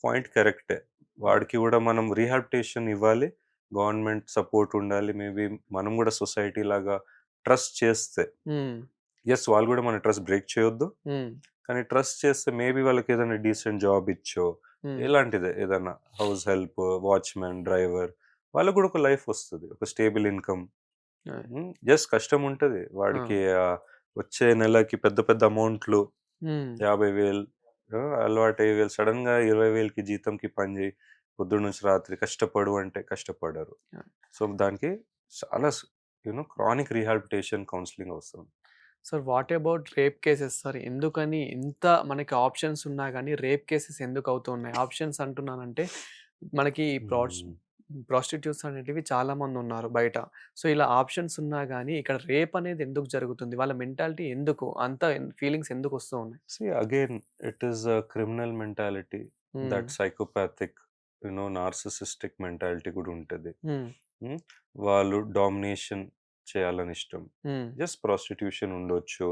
పాయింట్ కరెక్టే. వాడికి గూడా మనం రీహాబిలిటేషన్ ఇవ్వాలి. గవర్నమెంట్ సపోర్ట్ ఉండాలి. మేబీ మనం గూడా సొసైటీ లాగా ట్రస్ట్ చేస్తే, హ్మ్. యెస్, వాళ్ళు గూడా మన ట్రస్ట్ బ్రేక్ చేయొద్దు. హ్మ్. కానీ ట్రస్ట్ చేస్తే మేబీ వాళ్ళకేదైనా డీసెంట్ జాబ్ ఇచ్చో, హ్మ్. ఇలాంటిదే ఏదన్నా హౌస్ హెల్ప్, వాచ్‌మెన్, డ్రైవర్ వాళ్ళకి గూడా ఒక లైఫ్ వస్తది. ఒక స్టేబుల్ ఇన్‌కమ్. అదే. యెస్, కష్టముంటది. ఆ! వాడికి వచ్చే నెలకి పెద్ద పెద్ద అమౌంట్‌లు హ్మ్. 50,000 అలవాటయ్యి వీళ్ళు సడెన్‌గా 20,000కి జీతంకి పని జేయి, పొద్దున్న నుంచి రాత్రి కష్టపడు అంటే కష్టపడరు. యాహ్! సో, దానికి చాలా క్రానిక్ రీహాబిలిటేషన్ కౌన్సెలింగ్ అవసరం. Sir what about rape cases sir? ఎందుకని ఇంత మనకి ఆప్షన్స్ ఉన్నా గాని రేప్ కేసెస్ ఎందుకు అవుతున్నాయి? ఆప్షన్స్ అంటున్నానంటే మనకి హ్మ్. ప్రాస్టిట్యూట్స్ అనేటివి చాలా మందున్నారు బయట. సో, ఇలా ఆప్షన్స్ ఉన్నా గాని ఇక్కడ రేప్ అనేది ఎందుకు జరుగుతుంది? వాళ్ళ మెంటాలిటీ ఎందుకు? అంత ఫీలింగ్స్ ఎందుకొస్తూ ఉన్నాయి? Again it is a criminal mentality. హ్మ్. దట్ సైకోపాథిక్, నార్సిసిస్టిక్ మెంటాలిటీ గూడా ఉంటది. హ్మ్. హ్మ్. వాళ్ళు డామినేషన్ చేయాలని ఇష్టం. హ్మ్. జస్ట్ ప్రాస్టిట్యూషన్ ఉండొచ్చు.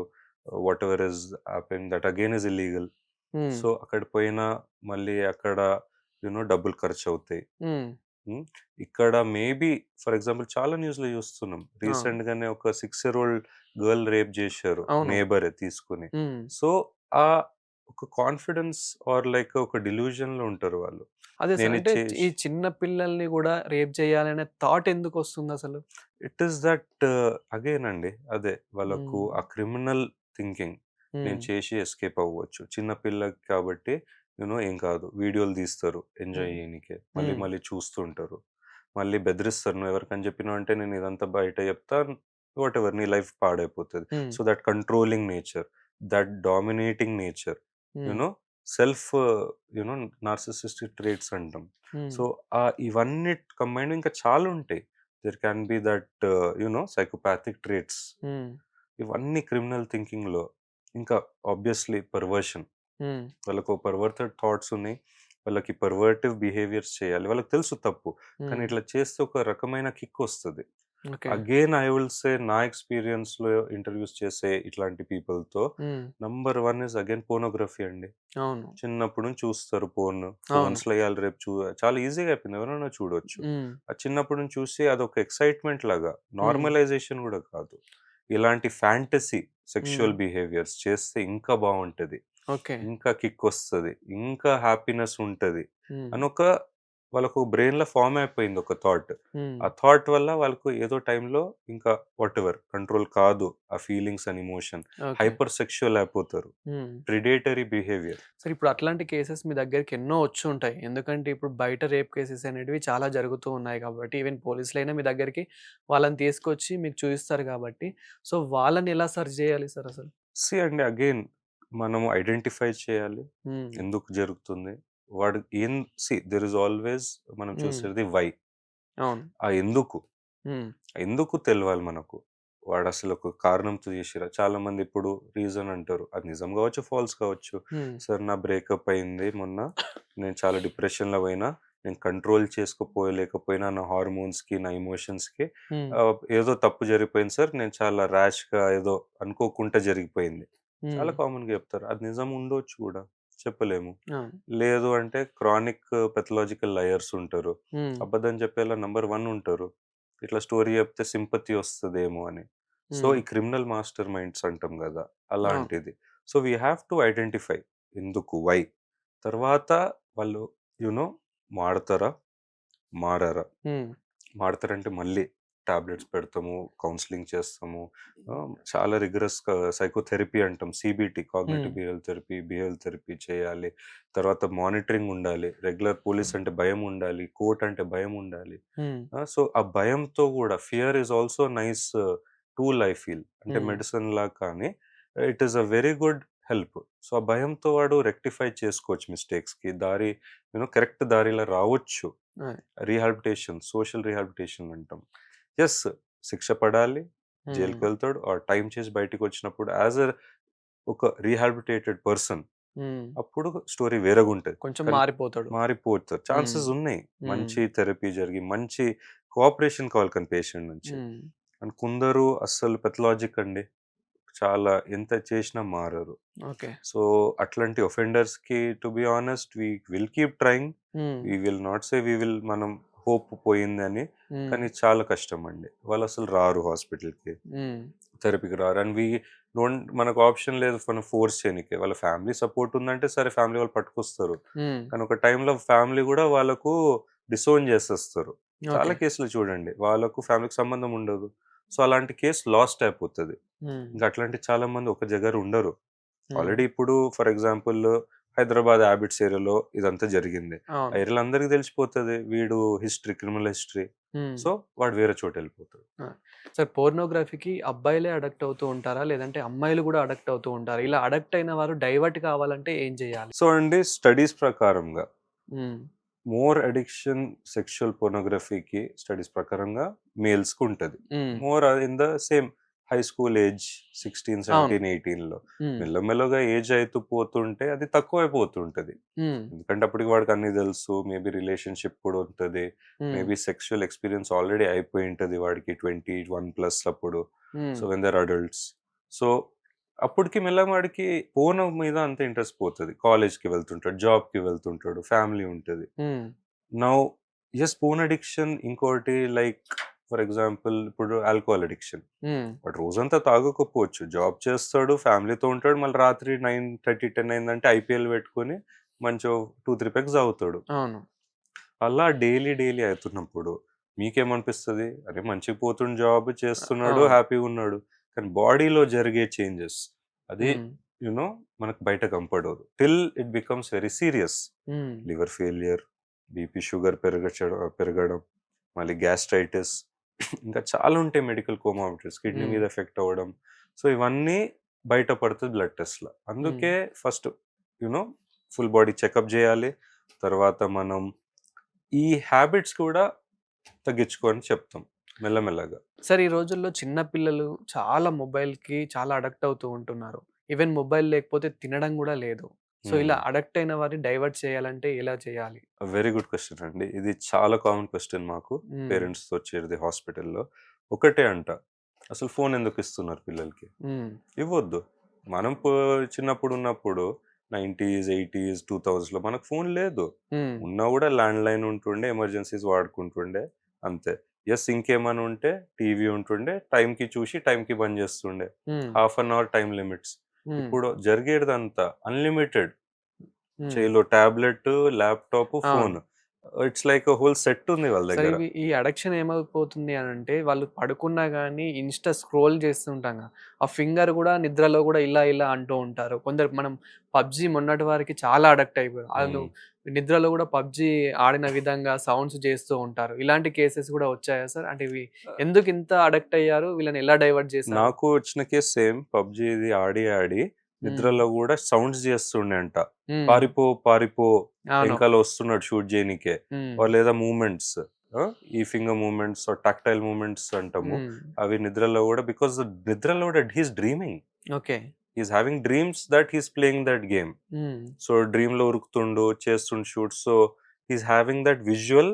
Whatever is happen that again is illegal. హ్మ్. సో, అక్కడ పోయినా మళ్ళీ అక్కడ డబ్బులు ఖర్చవుతాయి. హ్మ్. హ్మ్. ఇక్కడ మేబీ ఫర్ ఎగ్జాంపుల్ చాలా న్యూస్‌లో చూస్తున్నాం. అవును. రీసెంట్‌గానే ఒక 6 ఇయర్ ఓల్డ్ గర్ల్ రేప్ జేశారు అవును. నేబరే తీసుకొని. హ్మ్. సో, ఆహ్, ఒక కాన్ఫిడెన్స్ ఆర్ లైక్ ఒక డెల్యూషన్‌లో ఉంటారు వాళ్ళు. అదే సార్. నేనిది అంటే ఈ చేష్ చిన్న పిల్లల్ని గూడా రేప్ చేయాలనే థాట్ ఎందుకొస్తుందసలు? ఇట్ ఈస్ దట్ అగైన్ అండి. అదే వాళ్ళకు హ్మ్. ఆ క్రిమినల్ థింకింగ్. నేను హ్మ్. చేసి ఎస్కేప్ అవ్వచ్చు. చిన్న పిల్లకి కాబట్టి ఏం కాదు. వీడియోలు తీస్తారు ఎంజాయ్ హ్మ్. చేయనీకే. మళ్ళీ హ్మ్. మళ్ళీ చూస్తుంటారు. మళ్ళీ బెదిరిస్తారు. నువ్వు ఎవరికని చెప్పినావంటే నేను ఇదంతా బయట చెప్తా. వాటెవర్ నీ లైఫ్ పాడైపోతది. Hmm. So, that controlling nature, that dominating nature, you hmm. Know self narcissistic traits అంటాం. హ్మ్. సో, ఇవన్నీ కంబైన్డ్ ఇంకా చాలా ఉంటాయి. There can be that psychopathic traits. Hmm. ఇవన్నీ క్రిమినల్ థింకింగ్‌లో. ఇంకా ఆబ్వియస్‌లీ పర్వర్షన్. హ్మ్. వాళ్ళకు పర్వర్టెడ్ థాట్స్ ఉన్నాయి. వాళ్ళకి పర్వర్టివ్ బిహేవియర్స్ చేయాలి. వాళ్ళకి తెలుసు తప్పు. కానీ హ్మ్. ఇట్లా చేస్తే ఒక రకమైన కిక్ వస్తది. Okay. Again I will say నా ఎక్స్‌పీరియన్స్‌లో ఇంటర్వ్యూస్ చేసే ఇట్లాంటి పీపుల్‌తో హ్మ్. నంబర్ 1 ఈస్ అగైన్ పోర్నోగ్రఫీ అండి. అవును. చిన్నప్పటి నుంచి చూస్తారు పోర్న్. అవును. ఫోన్స్‌లో ఇయాల రేపు చాలా ఈజీగా అయిపోయింది. ఎవరైనా చూడొచ్చు. హ్మ్. చిన్నప్పటి నుంచి చూసి అదొక ఎక్సైట్‌మెంట్ లాగా, హ్మ్. నార్మలైజేషన్ గూడా కాదు. ఇలాంటి ఫ్యాంటసీ హ్మ్. సెక్షువల్ బిహేవియర్స్ చేస్తే ఇంకా బావుంటది. ఓకే. ఇంకా కిక్కొస్తది. ఇంకా హ్యాపీనెస్ ఉంటది. హ్మ్. అని వాళ్ళకు బ్రెయిన్‌లో ఫార్మ్ అయిపోయింది ఒక థాట్. హ్మ్. ఆ థాట్ వల్ల వాళ్ళకు ఏదో టైంలో ఇంకా వాటెవర్ కంట్రోల్ కాదు. ఆ feelings and emotion. Okay. Hyper sexual అయిపోతారు. హ్మ్. Predatory behaviour. సరే ఇప్పుడు అట్లాంటి కేసెస్ మీ దగ్గరికి ఎన్నో వచ్చుంటాయి. ఎందుకంటే ఇప్పుడు బయట రేప్ కేసెస్ అనేటివి చాలా జరుగుతూ ఉన్నాయి కాబట్టి ఈవెన్ పోలీసులైనా మీ దగ్గరికి వాళ్ళని తీసుకొచ్చి మీకు చూయిస్తారు కాబట్టి సో వాళ్ళని ఎలా సెర్చ్ జేయాలి సార్ అసలు? అండి అగైన్ మనము ఐడెంటిఫై చేయాలి. హ్మ్. ఎందుకు జరుగుతుంది? వాడు ఏం దేర్ ఈస్ ఆల్‌వేస్ మనం హ్మ్. చూసేది వై. అవును. ఆ ఎందుకు? హ్మ్. ఎందుకు తెలవాలి మనకు. వాడసలు ఒక కారణంతో చేసిర్రా? చాలామంది ఇప్పుడు రీజన్ అంటారు. అది నిజం కావచ్చు, ఫాల్స్ కావచ్చు. హ్మ్. సార్ నా బ్రేకప్ అయింది మొన్న. నేను చాలా డిప్రెషన్‌లో పోయినా. నేను కంట్రోల్ చేసుకోలేకపోయినా నా హార్మోన్స్‌కి, నా ఎమోషన్స్‌కి హ్మ్. ఏదో తప్పు జరిగిపోయింది సార్. నేను చాలా ర్యాష్‌గా ఏదో అనుకోకుండా జరిగిపోయింది. హ్మ్. చాలా కామన్‌గా చెప్తారు. అది నిజం ఉండొచ్చు కూడా. చెప్పలేము. అవును. లేదు అంటే క్రానిక్ పెథలాజికల్ లయర్స్ ఉంటారు. హ్మ్. అబద్ధం చెప్పేలా నంబర్ 1 ఉంటారు. ఇట్లా స్టోరీ చెప్తే సింపతి వస్తదేమో అని. సో, హ్మ్. ఈ క్రిమినల్ మాస్టర్ మైండ్స్ అంటాం గదా! అవును. అలాంటిది. So, we have to identify ఎందుకు? వై? తర్వాత వాళ్ళు యూ నో మారతారా? మారరా? హ్మ్. మారతారంటే మళ్ళీ టాబ్లెట్స్ పెడతాము, కౌన్సెలింగ్ చేస్తాము. చాలా రిగరస్‌గా సైకోథెరపీ అంటాం. సీబీటీ హ్మ్. కాగ్నిటివ్ బిహేవియరల్ థెరపీ చేయాలి. తర్వాత మానిటరింగ్ ఉండాలి. రెగ్యులర్ పోలీస్ అంటే భయం ఉండాలి. కోర్ట్ అంటే భయం ఉండాలి. హ్మ్. సో, ఆ భయంతో గూడా fear is also nice tool I feel. అంటే హ్మ్. మెడిసిన్‌లా కానీ it is a very good help. So, ఆ భయంతో వాడు రెక్టిఫై చేసుకోవచ్చు మిస్టేక్స్‌కి. కరెక్ట్ దారిలో రావచ్చు. అదే. సోషల్ రీహాబిలిటేషన్ అంటాం. యెస్. శిక్ష పడాలి. హ్మ్. జైలుకి వెళ్తాడు. టైమ్ చేసి బయటికొచ్చినప్పుడు ఒక రీహాబిలిటేటెడ్ పర్సన్ హ్మ్. అప్పుడు స్టోరీ వేరేగుంటది. కొంచెం కానీ మారిపోతాడు. మారిపోతారు. హ్మ్. ఛాన్సెస్ ఉన్నాయి. హ్మ్. మంచి థెరపీ జరిగి, మంచి కోఆపరేషన్ కావాలి కానీ పేషెంట్ నుంచి. హ్మ్. అండ్ కొందరు అస్సలు పెథలాజిక్ అండి. చాలా ఎంత చేసినా మారరు. ఓకే. సో, అట్లాంటి ఒఫెండర్స్‌కి to be honest will keep trying. Hmm. Will not say మనం హోప్ పోయిందని. హ్మ్. కానీ చాలా కష్టమండి. వాళ్ళసలు రారు హాస్పిటల్‌కి. హ్మ్. థెరపీకి రారు. అండ్ మనకు ఆప్షన్ లేదు మనం ఫోర్స్ చేయనీకి. వాళ్ళ ఫ్యామిలీ సపోర్ట్ ఉందంటే సరే ఫ్యామిలీ వాళ్ళు పట్టుకొస్తారు. హ్మ్. కానీ ఒక టైంలో ఫ్యామిలీ గూడా వాళ్ళకు డిసోన్ చేసేస్తారు. చాలా ఓకే. కేసులు చూడండి. వాళ్ళకు ఫ్యామిలీకి సంబంధం ఉండదు. సో, అలాంటి కేస్ లాస్ట్ అయిపోతది. హ్మ్. ఇంకా అట్లాంటి చాలా మంది ఒక దగ్గర ఉండరు. హ్మ్. ఆల్రెడీ ఇప్పుడు ఫర్ ఎగ్జాంపుల్ హైదరాబాద్ హ్యాబిట్స్ ఏరియాలో ఇదంతా జరిగింది. ఆ అవును. ఏరియాలో అందరికి తెలిసిపోతది. వీడు క్రిమినల్ హిస్టరీ. హ్మ్. సో, వాడు వేరే చోటెళ్ళిపోతాడు. ఆ! సార్ పోర్నోగ్రఫీకి అబ్బాయిలే అడక్ట్ అవుతూ ఉంటారా? లేదంటే అమ్మాయిలు గూడా అడక్ట్ అవుతూ ఉంటారా? ఇలా అడక్ట్ అయిన వారు డైవర్ట్ కావాలంటే ఏం జేయాలి? సో అండి స్టడీస్ ప్రకారంగా హ్మ్. మోర్ అడిక్షన్ సెక్షువల్ పోర్నోగ్రఫీకి స్టడీస్ ప్రకారంగా మేల్స్‌కుంటది. హ్మ్. More in the same high school age 16, అవును. 17, 18లో. హ్మ్. మెల్లమెల్లగా ఏజ్ అయితూ పోతుంటే అది తక్కువైపోతుంటది. హ్మ్. ఎందుకంటే అప్పటికి వాడికి అన్నీ తెలుసు. మేబీ రిలేషన్‌షిప్ కూడా ఉంటది. Hmm. Maybe sexual experience already అయిపోయుంటది వాడికి 21 ప్లస్ అప్పుడు. So, hmm. When they are adults. So, అప్పటికి మెల్లగా వాడికి ఫోను మీద అంత ఇంట్రెస్ట్ పోతది. కాలేజ్‌కి వెళ్తుంటాడు, జాబ్‌కి వెళ్తుంటాడు, ఫ్యామిలీ ఉంటది. హ్మ్. Now yes, phone addiction. ఇంకోటి లైక్ ఫర్ ఎగ్జాంపుల్ ఇప్పుడు ఆల్కహాల్ అడిక్షన్. హ్మ్. వాడు రోజంతా తాగకపోవచ్చు. జాబ్ చేస్తాడు, ఫ్యామిలీతో ఉంటాడు. మళ్ళీ రాత్రి 9:30, 10 అయిందంటే ఐపీఎల్ పెట్టుకొని మంచిగా 2, 3 పెగ్స్ తాగుతాడు. అవును. అలా డైలీ, డైలీ అవుతున్నప్పుడు మీకేమనిపిస్తది? అరే! మంచిగా పోతుండు, జాబ్ చేస్తున్నాడు, అవును. హ్యాపీగున్నాడు. కానీ బాడీలో జరిగే చేంజెస్ అది హ్మ్. మనకు బయట కనపడదు. Till it becomes very serious. హ్మ్. లివర్ ఫెయిల్యూర్, బీపీ, షుగర్ పెరగడం, మళ్ళీ గ్యాస్ట్రైటిస్ ఇంకా చాలా ఉంటాయి మెడికల్ కోమాబిలిటీస్. కిడ్నీ హ్మ్. మీద ఎఫెక్ట్ అవ్వడం. సో, ఇవన్నీ బయట పడతది బ్లడ్ టెస్ట్‌ల. హ్మ్. అందుకే first you know full body checkup జేయాలి. తర్వాత మనం ఈ హ్యాబిట్స్ కూడా తగ్గించుకో అని చెప్తాం మెల్లమెల్లగా. సార్ ఈ రోజుల్లో చిన్న పిల్లలు చాలా మొబైల్‌కి చాలా అడిక్ట్ అవుతూ ఉంటున్నారు. ఈవెన్ మొబైల్ లేకపోతే తినడం గూడా లేదు. సో, హ్మ్. ఇలా అడిక్ట్ అయిన వారిని డైవర్ట్ చేయాలంటే ఎలా చేయాలి? వెరీ గుడ్ క్వెషన్ అండి. ఇది చాలా కామన్ క్వెషన్ మాకు హ్మ్. పేరెంట్స్‌తో వచ్చేది హాస్పిటల్‌లో. ఒకటే అంట, అసలు ఫోన్ ఎందుకు ఇస్తున్నారు పిల్లలకి? హ్మ్. ఇవ్వొద్దు. మనం చిన్నప్పుడున్నప్పుడు 90స్, 80స్, 2000స్‌లో మనకు ఫోన్ లేదు. హ్మ్. ఉన్నా గూడా ల్యాండ్‌లైన్ ఉంటుండే, ఎమర్జెన్సీస్ వాడుకుంటుండే అంతే. యెస్, ఇంకేమన్నా ఉంటే టీవీ ఉంటుండే. టైంకి చూసి టైంకి బంద్ జేస్తుండే. Hmm. Half an hour time limits. Hmm. ఇప్పుడు జరిగేదంతా అన్‌లిమిటెడ్. హ్మ్. చేయిలో టాబ్లెట్, ల్యాప్‌టాప్, అవును. Phone. It's like a whole set ఉంది వాళ్ళ సరే దగ్గర. ఈ అడిక్షన్ ఏమైపోతుంది అనంటే, వాళ్ళు పడుకున్నా గానీ ఇన్‌స్టా స్క్రోల్ చేస్తూ ఉంటాం గదా! ఆ ఫింగర్ గూడా నిద్రలో గూడా ఇలా ఇలా అంటూ ఉంటారు. కొందరు మనం పబ్‌జీ మొన్నటి వరకి చాలా అడిక్ట్ అయిపోయారు. ఆళ్ళు హ్మ్. నిద్రలో గూడా పబ్‌జీ ఆడిన విధంగా సౌండ్స్ చేస్తూ ఉంటారు. ఇలాంటి కేసెస్ గూడా వచ్చాయా సార్? అంటే ఇవి ఎందుకింత అడిక్ట్ అయ్యారు? వీళ్ళని ఎలా డైవర్ట్ చేశారు? నాకు వచ్చిన కేస్ సేమ్. పబ్‌జీ ఇది ఆడి, ఆడి హ్మ్. నిద్రలో గూడా సౌండ్స్ జేస్తుండే అంట. హ్మ్. పారిపో, పారిపో, అవును. ఎనకాల వస్తున్నాడు షూట్ జేయనీకే. హ్మ్. లేదా మూవ్‌మెంట్స్, ఆ! ఈ finger movements or tactile movements అంటాము. హ్మ్. అవి నిద్రలో గూడా బికాజ్ నిద్రలో గూడా he is dreaming. Okay. He is having dreams that he is playing that game. Hmm. So, డ్రీమ్‌లో ఉరుకుతుండు, చేస్తుండు shoots. So, he is having that visual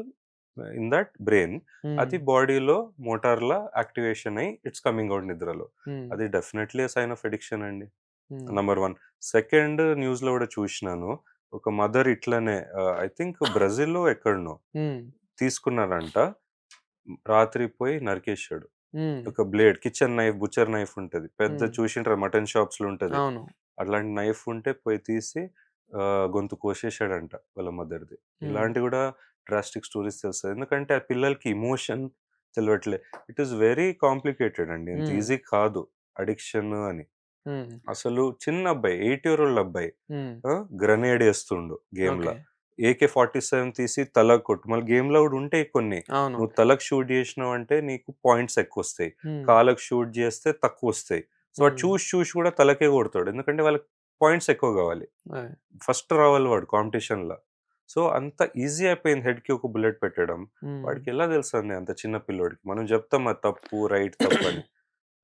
in that brain. Hmm. అది బాడీలో మోటార్‌లా యాక్టివేషన్ అయ్యి ఇట్స్ కమింగ్ ఔట్ నిద్రలో. హ్మ్. అది definitely a sign of addiction అండి. హ్మ్. నంబర్ 1. సెకండ్ న్యూస్‌లో గూడా చూషినాను. ఒక మదర్ ఇట్లనే ఐ థింక్ బ్రెజిల్‌లో ఎక్కడనో హ్మ్. తీసుకున్నారంట. రాత్రి పోయి నరికేసాడు. హ్మ్. ఒక blade, kitchen knife, butcher knife ఉంటది. హ్మ్. పెద్దది చూషిండ్రా మటన్ షాప్స్‌లో ఉంటది. అవును. అట్లాంటి నైఫ్ ఉంటే పోయి తీసి గొంతు కోసేసాడంట వాళ్ళ మదర్‌ది. హ్మ్. ఇలాంటివి గూడా డ్రాస్టిక్ స్టోరీస్ తెలుస్తది. ఎందుకంటే ఆ పిల్లలకి ఎమోషన్ తెలవట్లే. ఇట్ ఈస్ వెరీ కాంప్లికేటెడ్ అండి. అంత హ్మ్. ఈజీ కాదు అడిక్షన్ అని. హ్మ్. అసలు చిన్న అబ్బాయి, 8 ఇయర్ ఓల్డ్ అబ్బాయి, హ్మ్. గ్రెనేడ్ ఏస్తుండు గేమ్‌ల. ఓకే. AK-47 తీసి తలకి కొట్టు. మళ్ళీ గేమ్‌లో గూడా ఉంటాయి కొన్ని. అవును. నువ్వు తలకి షూట్ జేసినావంటే నీకు పాయింట్స్ ఎక్కువొస్తాయి. హ్మ్. కాళ్ళకి షూట్ జేస్తే తక్కువొస్తాయి. సో, వాడు హ్మ్. చూసి చూసి గూడా తలకే కొడతాడు. ఎందుకంటే వాళ్ళకి పాయింట్స్ ఎక్కువ గావాలి. అదే. ఫస్ట్ రావాలి వాడు కాంపిటీషన్‌ల. సో, అంత ఈజీ అయిపోయింది హెడ్‌కి ఒక బుల్లెట్ పెట్టడం. హ్మ్. వాడికెలా తెలుసండి అంత చిన్న పిల్లోడికి. మనం జెప్తాం అది తప్పు, రైట్, తప్పని.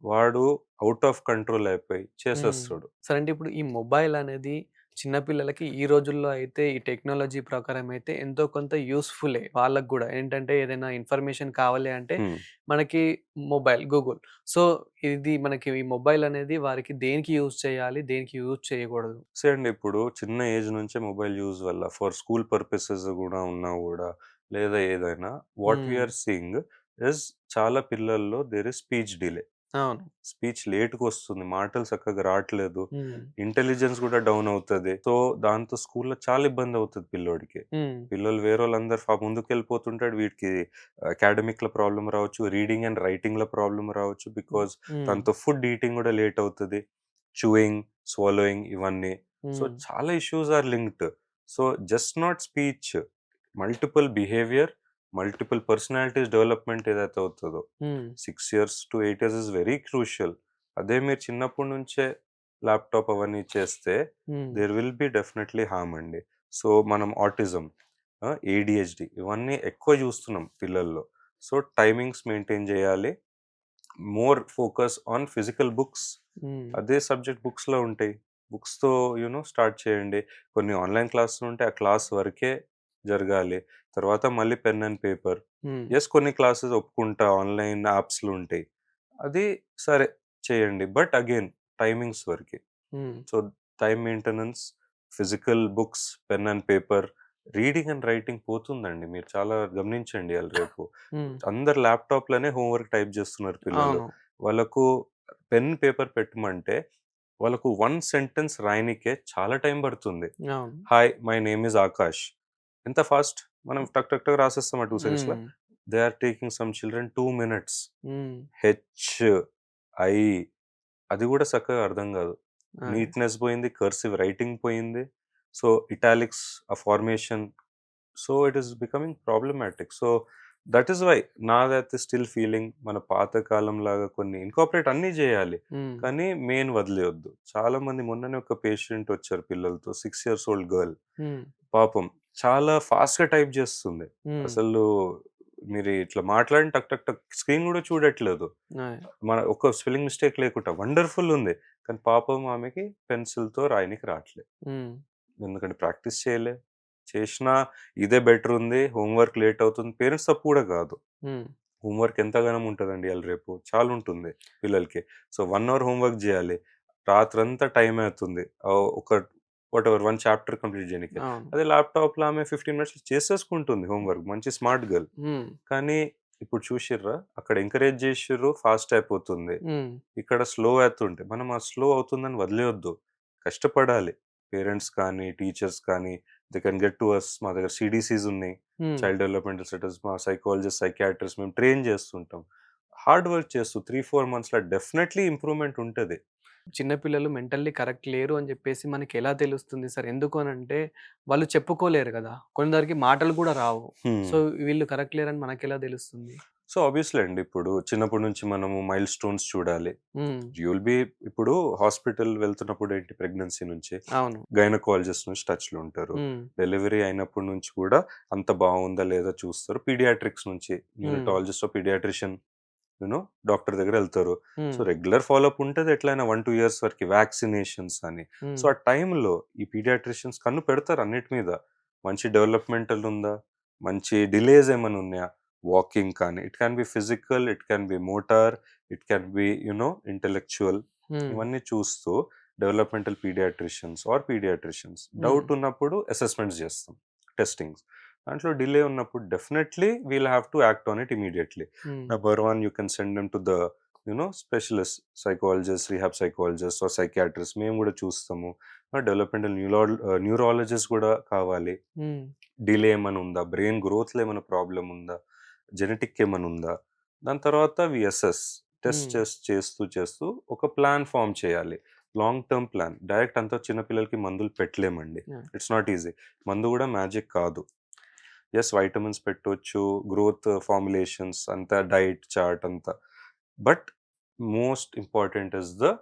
వాడు ఔట్ ఆఫ్ కంట్రోల్ అయిపోయి హ్మ్. చేసేస్తాడు. సరే అంటే ఇప్పుడు ఈ మొబైల్ అనేది చిన్న పిల్లలకి ఈ రోజుల్లో అయితే ఈ టెక్నాలజీ ప్రకారం అయితే ఎంతో కొంత యూజ్‌ఫుల్లే వాళ్ళకి గూడా. ఏంటంటే ఏదైనా ఇన్ఫర్మేషన్ కావాలి అంటే హ్మ్. మనకి మొబైల్, గూగుల్. సో, ఇది మనకి ఈ మొబైల్ అనేది వారికి దేనికి యూజ్ చేయాలి? దేనికి యూజ్ చేయకూడదు? అండి ఇప్పుడు చిన్న ఏజ్ నుంచే మొబైల్ యూజ్ వల్ల ఫర్ స్కూల్ పర్పసెస్ గూడా ఉన్నా గూడా లేదా ఏదైనా వాట్ వి హ్మ్. ఆర్ సీయింగ్ ఇస్ చాలా పిల్లల్లో దేర్ ఇస్ స్పీచ్ డిలే. అవును. స్పీచ్ లేట్‌గొస్తుంది. మాటలు చక్కగా రాట్లేదు. హ్మ్. ఇంటెలిజెన్స్ గూడా డౌన్ అవుతది. సో, దాంతో స్కూల్‌లో చాలా ఇబ్బందవుతది పిల్లోడికి. హ్మ్. పిల్లలు వేరోళ్ళందరూ ముందుకెళ్ళిపోతుంటాడు. వీడికి అకాడమిక్‌లో ప్రాబ్లమ్ రావచ్చు. రీడింగ్ అండ్ రైటింగ్‌లో ప్రాబ్లమ్ రావచ్చు. Because hmm. దాంతో ఫుడ్ ఈటింగ్ గూడా లేట్ అవుతది. చూయింగ్, స్వాలోయింగ్ ఇవన్నీ. So, hmm. చాలా issues are linked. So, just not speech, multiple behaviour, multiple personalities development ఏదైతే అవుతదో హ్మ్. 6 years to 8 years is very crucial. అదే మీరు చిన్నప్పటి నుంచే ల్యాప్‌టాప్ అవన్నీ చేస్తే hmm. There will be definitely harm అండి. సో, మనం ఆటిజం, ADHD ఇవన్నీ ఎక్కువ చూస్తున్నాం పిల్లల్లో. సో, టైమింగ్స్ మెయింటైన్ చేయాలి. More focus on physical books. హ్మ్. అదే సబ్జెక్ట్ బుక్స్‌లో ఉంటాయి. బుక్స్‌తో స్టార్ట్ చేయండి. కొన్ని ఆన్‌లైన్ క్లాసులు ఉంటాయి. ఆ క్లాస్ వరకే జరగాలి. తర్వాత మళ్ళీ పెన్ అండ్ పేపర్. హ్మ్. యెస్, కొన్ని క్లాసెస్ ఒప్పుకుంటా ఆన్‌లైన్ యాప్స్‌లు ఉంటాయి. అది సరే చేయండి. బట్ అగైన్ టైమింగ్స్ వరకే. హ్మ్. So, time maintenance, physical books, pen and paper reading and writing పోతుందండి. మీరు చాలా గమనించండి ఇయాల రేపు. హ్మ్. అందరు ల్యాప్‌టాప్‌లోనే హోంవర్క్ టైప్ జేస్తున్నారు పిల్లలు. అవును. వాళ్ళకు పెన్, పేపర్ పెట్టమంటే వాళ్ళకు 1 సెంటెన్స్ రాయనీకే చాలా టైం పడుతుంది. అవును. Hi my name is Akash. ఎంత ఫాస్ట్ మనం టక్ టక్ టక్ రాసేస్తాం ఆ 2 సెకండ్స్‌ల. Hmm. They are taking some children 2 minutes. Hmm. H, I అది గూడా సక్కగా అర్థం గాదు. అదే. నీట్‌నెస్ పోయింది. కర్సివ్ రైటింగ్ పోయింది. సో, ఇటాలిక్స్ ఆ formation so, it is becoming problematic. So, that is why నాదైతే స్టిల్ ఫీలింగ్ మన పాత కాలంలాగా కొన్ని ఇన్కార్పొరేట్ అన్నీ జేయాలి. హ్మ్. కానీ మెయిన్ వదిలేయొద్దు. చాలామంది మొన్ననే ఒక పేషెంట్ వచ్చారు పిల్లలతో 6 ఇయర్స్ ఓల్డ్ గర్ల్. హ్మ్. పాపం చాలా ఫాస్ట్‌గా టైప్ జేస్తుంది. హ్మ్. అసలు మీరు ఇట్లా మాట్లాడిన టక్ టక్ టక్ స్క్రీన్ గూడా చూడట్లేదు. అదే. మన ఒక్క స్పెల్లింగ్ మిస్టేక్ లేకుండా వండర్‌ఫుల్ ఉంది. కానీ పాపం ఆమెకి పెన్సిల్‌తో రాయనీకి రాట్లే. హ్మ్. ఎందుకంటే ప్రాక్టీస్ చేయలే. చేషినా ఇదే బెటరుంది. హోంవర్క్ లేట్ అవుతుంది. పేరెంట్స్ తప్పు గూడా గాదు. హ్మ్. హోంవర్క్ ఎంతగనం ఉంటదండి ఇయాల రేపు. చాలుంటుంది పిల్లలకి. సో, 1 అవర్ హోంవర్క్ జేయాలి. రాత్రంతా టైమ్ అవుతుంది. ఒక వాటెవర్ 1 చాప్టర్ కంప్లీట్ జేయనీకే. అవును. అదే ల్యాప్‌టాప్‌లో ఆమె 15 మినిట్స్‌లో చేసేసుకుంటుంది హోంవర్క్. మంచి స్మార్ట్ గర్ల్. హ్మ్. కానీ ఇప్పుడు చూషిర్రా? అక్కడ ఎంకరేజ్ జేషిర్రు ఫాస్ట్ అయిపోతుంది. హ్మ్. ఇక్కడ స్లో అవుతుంటే మనం ఆ స్లో అవుతుందని వదిలేయొద్దు. కష్టపడాలి. పేరెంట్స్ కానీ, టీచర్స్ కానీ they can get to us. మా దగ్గర సీడీసీస్ ఉన్నాయి. హ్మ్. చైల్డ్ డెవలప్‌మెంటల్ సెంటర్స్ మా సైకాలజిస్ట్, సైకియాట్రిస్ట్ మేము ట్రైన్ చేస్తుంటాం. హార్డ్ వర్క్ చేస్తూ 3, 4 మంత్స్‌లో డెఫినైట్‌లీ ఇంప్రూవ్‌మెంట్ ఉంటది. చిన్న పిల్లలు మెంటల్లీ కరెక్ట్ లేరు అని జెప్పేసి మనకెలా తెలుస్తుంది సార్? ఎందుకు అనంటే వాళ్ళు చెప్పుకోలేరు గదా! కొందరికి మాటలు గూడా రావు. హ్మ్. సో, వీళ్ళు కరెక్ట్ లేరని మనకెలా తెలుస్తుంది? సో, ఆబ్వియస్లీ అండి. ఇప్పుడు చిన్నప్పటి నుంచి మనము మైల్ స్టోన్స్ చూడాలి. హ్మ్. యూ విల్ బి ఇప్పుడు హాస్పిటల్ వెళ్తున్నప్పుడు ఏంటి ప్రెగ్నెన్సీ నుంచి అవును. గైనకాలజిస్ట్ నుంచి టచ్‌లో ఉంటారు. హ్మ్. డెలివరీ అయినప్పటి నుంచి కూడా అంత బావుందా లేదా చూస్తారు. పీడియాట్రిక్స్ నుంచి హ్మ్. న్యూనటాలజిస్టో, పీడియాట్రిషియన్ డాక్టర్ దగ్గరెళ్తారు. సో, హ్మ్. రెగ్యులర్ ఫాలోఅప్ ఉంటది ఎట్లైనా 1, 2 ఇయర్స్ వరకి వ్యాక్సినేషన్స్ అని. సో, హ్మ్. ఆ టైంలో ఈ పీడియాట్రిషియన్స్ కన్ను పెడతారు అన్నిటి మీద. మంచి డెవలప్‌మెంటల్ ఉందా? మంచి డిలేస్ ఏమైనా ఉన్నాయా? వాకింగ్ కానీ, it can be physical, it can be motor, it can be intellectual hmm. ఇవన్నీ చూస్తూ developmental paediatricians or paediatricians hmm. Doubt ఉన్నప్పుడు అసెస్మెంట్స్ చేస్తాం. టెస్టింగ్స్. దాంట్లో డిలే ఉన్నప్పుడు definitely we'll have to act on it immediately. Hmm. Number one, you can send them to the specialist psychologists, rehab psychologists or psychiatrists. మేము కూడా చూస్తాము. Developmental neurologist కూడా కావాలి. హ్మ్. డిలే ఏమైనా ఉందా? బ్రెయిన్ గ్రోత్‌లో ఏమైనా ప్రాబ్లమ్ ఉందా? జెనెటిక్ ఏమైనా ఉందా? దాని తర్వాత వి అసెస్. టెస్ట్ హ్మ్. టెస్ట్ చేస్తూ చేస్తూ ఒక ప్లాన్ ఫార్మ్ చేయాలి. Long term plan. డైరెక్ట్ అంతా చిన్న పిల్లలకి మందులు పెట్టలేమండి. యాహ్! It's not easy. మందు కూడా మ్యాజిక్ కాదు. యెస్ వైటమిన్స్ పెట్టొచ్చు. గ్రోత్ ఫార్ములేషన్స్ అంతా డైట్ చార్ట్ అంతా. But most important is the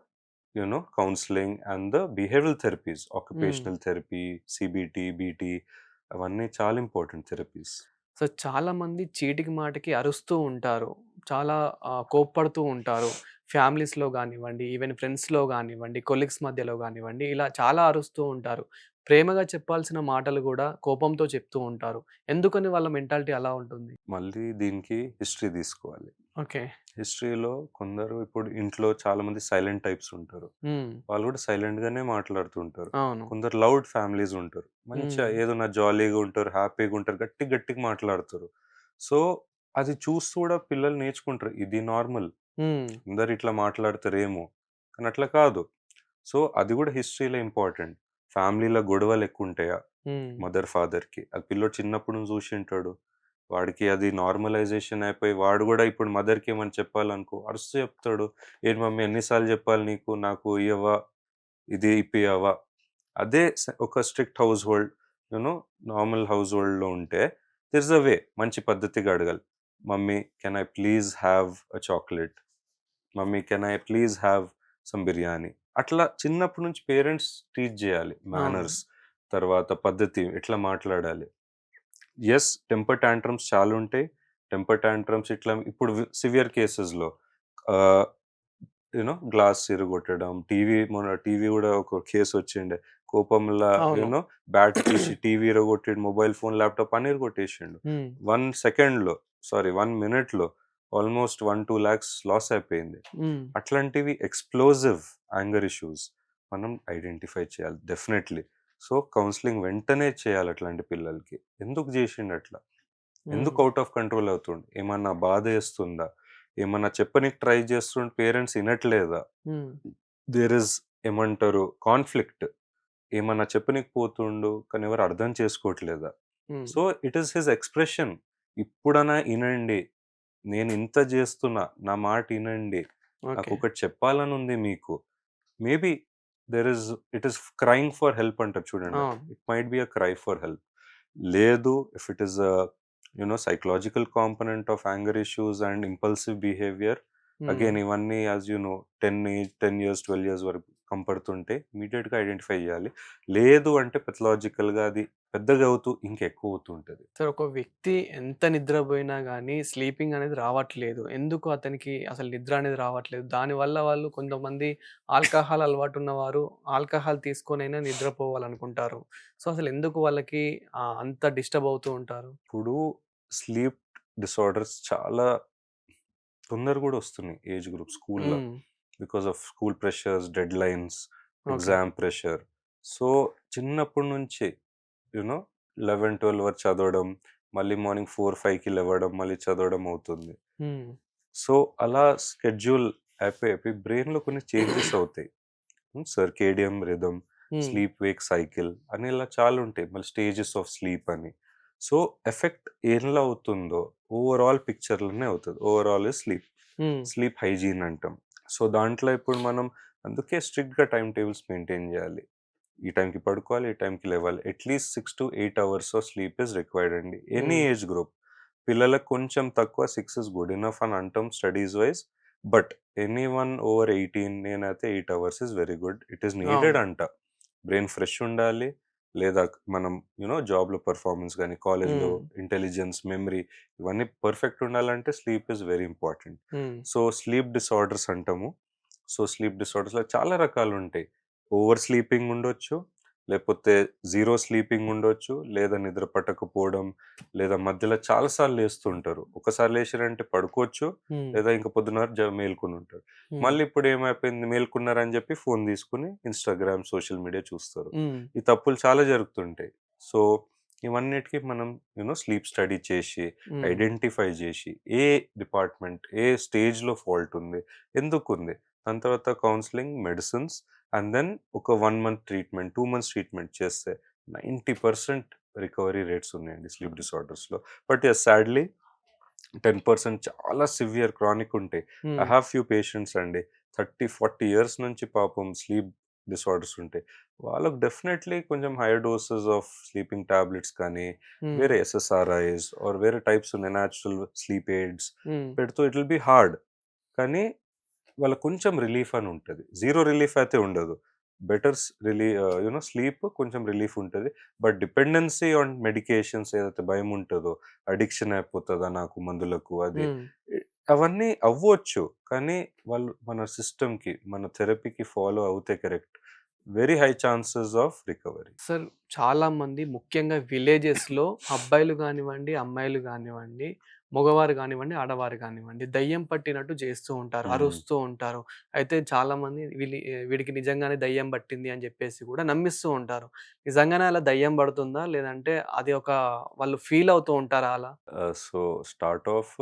counselling and the behavioural therapies. హ్మ్. ఆక్యుపేషనల్ థెరపీ, సీబీటీ, బీటీ అవన్నీ చాలా ఇంపార్టెంట్ థెరపీస్. సో, చాలామంది చీటికి మాటికి అరుస్తూ ఉంటారు. చాలా కోప్పడుతూ ఉంటారు. ఫ్యామిలీస్‌లో గానివ్వండి, ఈవెన్ ఫ్రెండ్స్‌లో గానివ్వండి, కొలీగ్స్ మధ్యలో గానివ్వండి, ఇలా చాలా అరుస్తూ ఉంటారు. ప్రేమగా చెప్పాల్సిన మాటలు గూడా కోపంతో చెప్తూ ఉంటారు. ఎందుకని వాళ్ళ మెంటాలిటీ అలా ఉంటుంది? మళ్ళీ దీనికి హిస్టరీ తీసుకోవాలి. ఓకే. హిస్టరీలో కొందరు ఇప్పుడు ఇంట్లో చాలామంది సైలెంట్ టైప్స్ ఉంటారు. హ్మ్. వాళ్ళు కూడా సైలెంట్‌గానే మాట్లాడుతుంటారు. అవును. కొందరు లౌడ్ ఫ్యామిలీస్ ఉంటారు. మంచిగా హ్మ్. ఏదన్నా జాలీగా ఉంటారు, హ్యాపీగా ఉంటారు, గట్టిగా మాట్లాడుతారు. సో, అది చూస్తూ కూడా పిల్లలు నేర్చుకుంటారు. ఇది నార్మల్. హ్మ్. అందరు ఇట్లా మాట్లాడతారేమో! కానీ అట్లా కాదు. సో, అది కూడా హిస్టరీలో ఇంపార్టెంట్. ఫ్యామిలీలో గొడవలెక్కువుంటాయా? హ్మ్. మదర్, ఫాదర్‌కి. అది పిల్లోడు చిన్నప్పుడు నుంచి జూషింటాడు. వాడికి అది నార్మలైజేషన్ అయిపోయి వాడు గూడా ఇప్పుడు మదర్‌కి ఏమన్నా చెప్పాలనుకో అరుస్తూ చెప్తాడు. "ఏంటి మమ్మీ ఎన్ని సార్లు జెప్పాలి నీకు? నాకు ఇయ్యవా? ఇది ఇప్పియవా?" అదే ఒక strict household you know normal హౌస్ హోల్డ్‌లో ఉంటే దేర్ ఇస్ ఎ వే మంచి పద్ధతిగా అడగాలి. "Mummy can I please have a chocolate? Mummy can I please have some biryani?" అట్లా చిన్నప్పటి నుంచి పేరెంట్స్ టీచ్ జేయాలి. అవును. మేనర్స్, తర్వాత పద్ధతి ఎట్లా మాట్లాడాలి. యెస్. టెంపర్ టాంట్రమ్స్ చాలుంటాయి. టెంపర్ టాంట్రమ్స్ ఇట్లా ఇప్పుడు సివియర్ కేసెస్‌లో ఆహ్, గ్లాస్ ఇరగొట్టడం, మొన్న టీవీ గూడా ఒక కేసొచ్చిండే. కోపంలా అవును. బ్యాట్ తీసి టీవీ ఇరగొట్టిండు. మొబైల్ ఫోన్, ల్యాప్‌టాప్ అన్ని ఇరగొట్టేసిండు. హ్మ్. 1 సెకండ్‌లో సారీ 1 మినిట్‌లో ఆల్‌మోస్ట్ 1, 2 లాక్స్ లాస్ అయిపోయింది. హ్మ్. అట్లాంటివి ఎక్స్‌ప్లోజివ్ యాంగర్ ఇష్యూస్ మనం ఐడెంటిఫై చేయాలి డెఫినైట్‌లీ. సో, కౌన్సెలింగ్ వెంటనే చేయాలి అట్లాంటి పిల్లలకి. ఎందుకు జేషిండట్లా? ఎందుకు హ్మ్. ఔట్ ఆఫ్ కంట్రోల్ అవుతుండు? ఏమన్నా బాధేస్తుందా? ఏమన్నా చెప్పనీకి ట్రై చేస్తుంటే పేరెంట్స్ ఇనట్లేదా? హ్మ్. దేర్ ఇస్ ఏమంటారు కాన్‌ఫ్లిక్ట్. ఏమన్నా చెప్పనీకి పోతుండు. కానీ ఎవరు అర్థం చేసుకోవట్లేదా? Hmm. So, it is his expression. ఇప్పుడన్నా ఇనండి. నేనింత జేస్తున్నా. నా మాట ఇనండి. ఓకే. నాకొకటి చెప్పాలనుంది మీకు. Maybe there is it is crying for help అంటారు చూడండి. అవును. It might be a cry for help. లేదు if it is psychological component of anger issues and impulsive behaviour hmm. Again ఇవన్నీ as you know 10 years 12 years వరకు కంపడుతుంటే ఇమ్మీడియేట్‌గా identify జేయాలి. లేదు అంటే పెథలాజికల్‌గా అది పెద్దగా అవుతూ ఇంకెక్కువ అవుతూ ఉంటది. సార్ ఒక వ్యక్తి ఎంత నిద్రబోయినా గానీ స్లీపింగ్ అనేది రావట్లేదు. ఎందుకు అతనికి అసలు నిద్ర అనేది రావట్లేదు? దానివల్ల వాళ్ళు కొంతమంది ఆల్కహాల్ అలవాటు ఉన్నవారు ఆల్కహాల్ తీసుకొనైనా నిద్రపోవాలనుకుంటారు. సో, అసలు ఎందుకు వాళ్ళకి అంత డిస్టర్బ్ అవుతూ ఉంటారు? ఇప్పుడు స్లీప్ డిసార్డర్స్ చాలా తొందరగా గూడా వస్తున్నాయి ఏజ్ గ్రూప్ స్కూల్‌లో. Hmm. Because of school pressures, deadlines, okay. Exam pressure. So, చిన్నప్పటి నుంచి యూ నో 11, 12 వరకు చదవడం, మళ్ళీ మార్నింగ్ 4, 5కి లెవ్వడం, మళ్ళీ చదవడం అవుతుంది. హ్మ్. సో, అలా స్కెడ్యూల్ అయిపోయి బ్రెయిన్‌లో కొన్ని చేంజెస్ అవుతాయి. సర్కేడియం రిథమ్, హ్మ్. స్లీప్ వేక్ సైకిల్ అని ఇలా చాలా ఉంటాయి. మళ్ళీ స్టేజెస్ ఆఫ్ స్లీప్ అని. సో, ఎఫెక్ట్ ఎలా అవుతుందో ఓవరాల్ పిక్చర్‌లోనే అవుతది. Overall is sleep. హ్మ్. స్లీప్ హైజీన్ అంటాం. సో, దాంట్లో ఇప్పుడు మనం అందుకే స్ట్రిక్ట్‌గా టైమ్ టేబుల్స్ మెయింటైన్ జేయాలి. ఈ టైంకి పడుకోవాలి, ఈ టైంకి లెవ్వాలి. At least 6-8 hours of sleep is required అండి. Any hmm. Age group. పిల్లలకు కొంచెం తక్కువ 6 ఇస్ గుడ్ ఎనఫ్ అని అంటాం studies wise. But anyone over 18 నేనైతే 8 hours is very good. It is needed అవును. అంట. బ్రెయిన్ ఫ్రెష్ ఉండాలి. లేదా మనం జాబ్‌లో పెర్ఫార్మన్స్ గాని, కాలేజ్‌లో హ్మ్. ఇంటెలిజెన్స్, మెమరీ ఇవన్నీ పర్ఫెక్ట్ ఉండాలంటే స్లీప్ ఈస్ వెరీ ఇంపార్టెంట్. హ్మ్. సో, స్లీప్ డిసార్డర్స్ అంటాము. సో, స్లీప్ డిసార్డర్స్‌లో చాలా రకాలుంటాయి. ఓవర్ స్లీపింగ్ ఉండొచ్చు. లేపోతే జీరో స్లీపింగ్ ఉండొచ్చు. లేదా నిద్ర పట్టకపోవడం. లేదా మధ్యలో చాలా సార్లు లేస్తుంటారు. ఒకసారి లేచిర్రంటే పడుకోవచ్చు. హ్మ్. లేదా ఇంక పొద్దున వరకు మేలుకొనుంటారు. హ్మ్. మళ్ళీ ఇప్పుడేమైపోయింది మేలుకున్నారని జెప్పి ఫోను తీసుకొని ఇన్‌స్టాగ్రామ్, సోషల్ మీడియా చూస్తారు. హ్మ్. ఈ తప్పులు చాలా జరుగుతుంటాయి. సో, ఇవన్నిటికి మనం స్లీప్ స్టడీ చేసి, హ్మ్. ఐడెంటిఫై జేసి, ఏ డిపార్ట్‌మెంట్, ఏ స్టేజ్‌లో ఫాల్ట్ ఉంది, ఎందుకుంది, దాని తర్వాత కౌన్సెలింగ్, మెడిసిన్స్ అండ్ దెన్ ఒక 1 మంత్ ట్రీట్మెంట్, 2 మంత్స్ ట్రీట్మెంట్ చేస్తే 90% రికవరీ రేట్స్ ఉన్నాయండి స్లీప్ డిసార్డర్స్‌లో. బట్ యెస్ సాడ్‌లీ 10% చాలా సివియర్ క్రానిక్ ఉంటాయి. ఐ హ్మ్. హావ్ ఫ్యూ పేషెంట్స్ అండి. 30, 40 ఇయర్స్ నుంచి పాపం స్లీప్ డిసార్డర్స్ ఉంటాయి. వాళ్ళకి డెఫినెట్‌లీ కొంచెం hire doses of sleeping tablets కానీ, హ్మ్. వేరే ఎస్ఎస్ఆర్ఐస్ ఆర్ వేరే టైప్స్ ఉన్నాయి న్యాచురల్ స్లీప్ ఎయిడ్స్ హ్మ్. పెడుతూ ఇట్ విల్ బి హార్డ్. కానీ వాళ్ళకి కొంచెం రిలీఫ్ అని ఉంటది. జీరో రిలీఫ్ అయితే ఉండదు. బెటర్ స్లీప్ కొంచెం రిలీఫ్ ఉంటది. బట్ డిపెండెన్సీ ఆన్ మెడికేషన్స్ ఏదైతే భయం ఉంటదో, అడిక్షన్ అయిపోతదా నాకు మందులకు అది. హ్మ్. ఎ అవన్నీ అవ్వచ్చు. కానీ వాళ్ళు మన సిస్టమ్‌కి, మన థెరపీకి ఫాలో అవుతే correct. Very high chances of recovery. Sir చాలామంది ముఖ్యంగా విలేజెస్‌లో అబ్బాయిలు గానివ్వండి, అమ్మాయిలు గానివ్వండి, మగవారు గానివ్వండి, ఆడవారు గానివ్వండి, దయ్యం పట్టినట్టు చేస్తూ ఉంటారు. హ్మ్. అరుస్తూ ఉంటారు. అయితే చాలామంది వీడికి నిజంగానే దయ్యం పట్టింది అని చెప్పేసి కూడా నమ్మిస్తూ ఉంటారు. నిజంగానే అలా దయ్యం పడుతుందా? లేదంటే అది ఒక వాళ్ళు ఫీల్ అవుతూ ఉంటారా అలా? సో, స్టార్ట్ ఆఫ్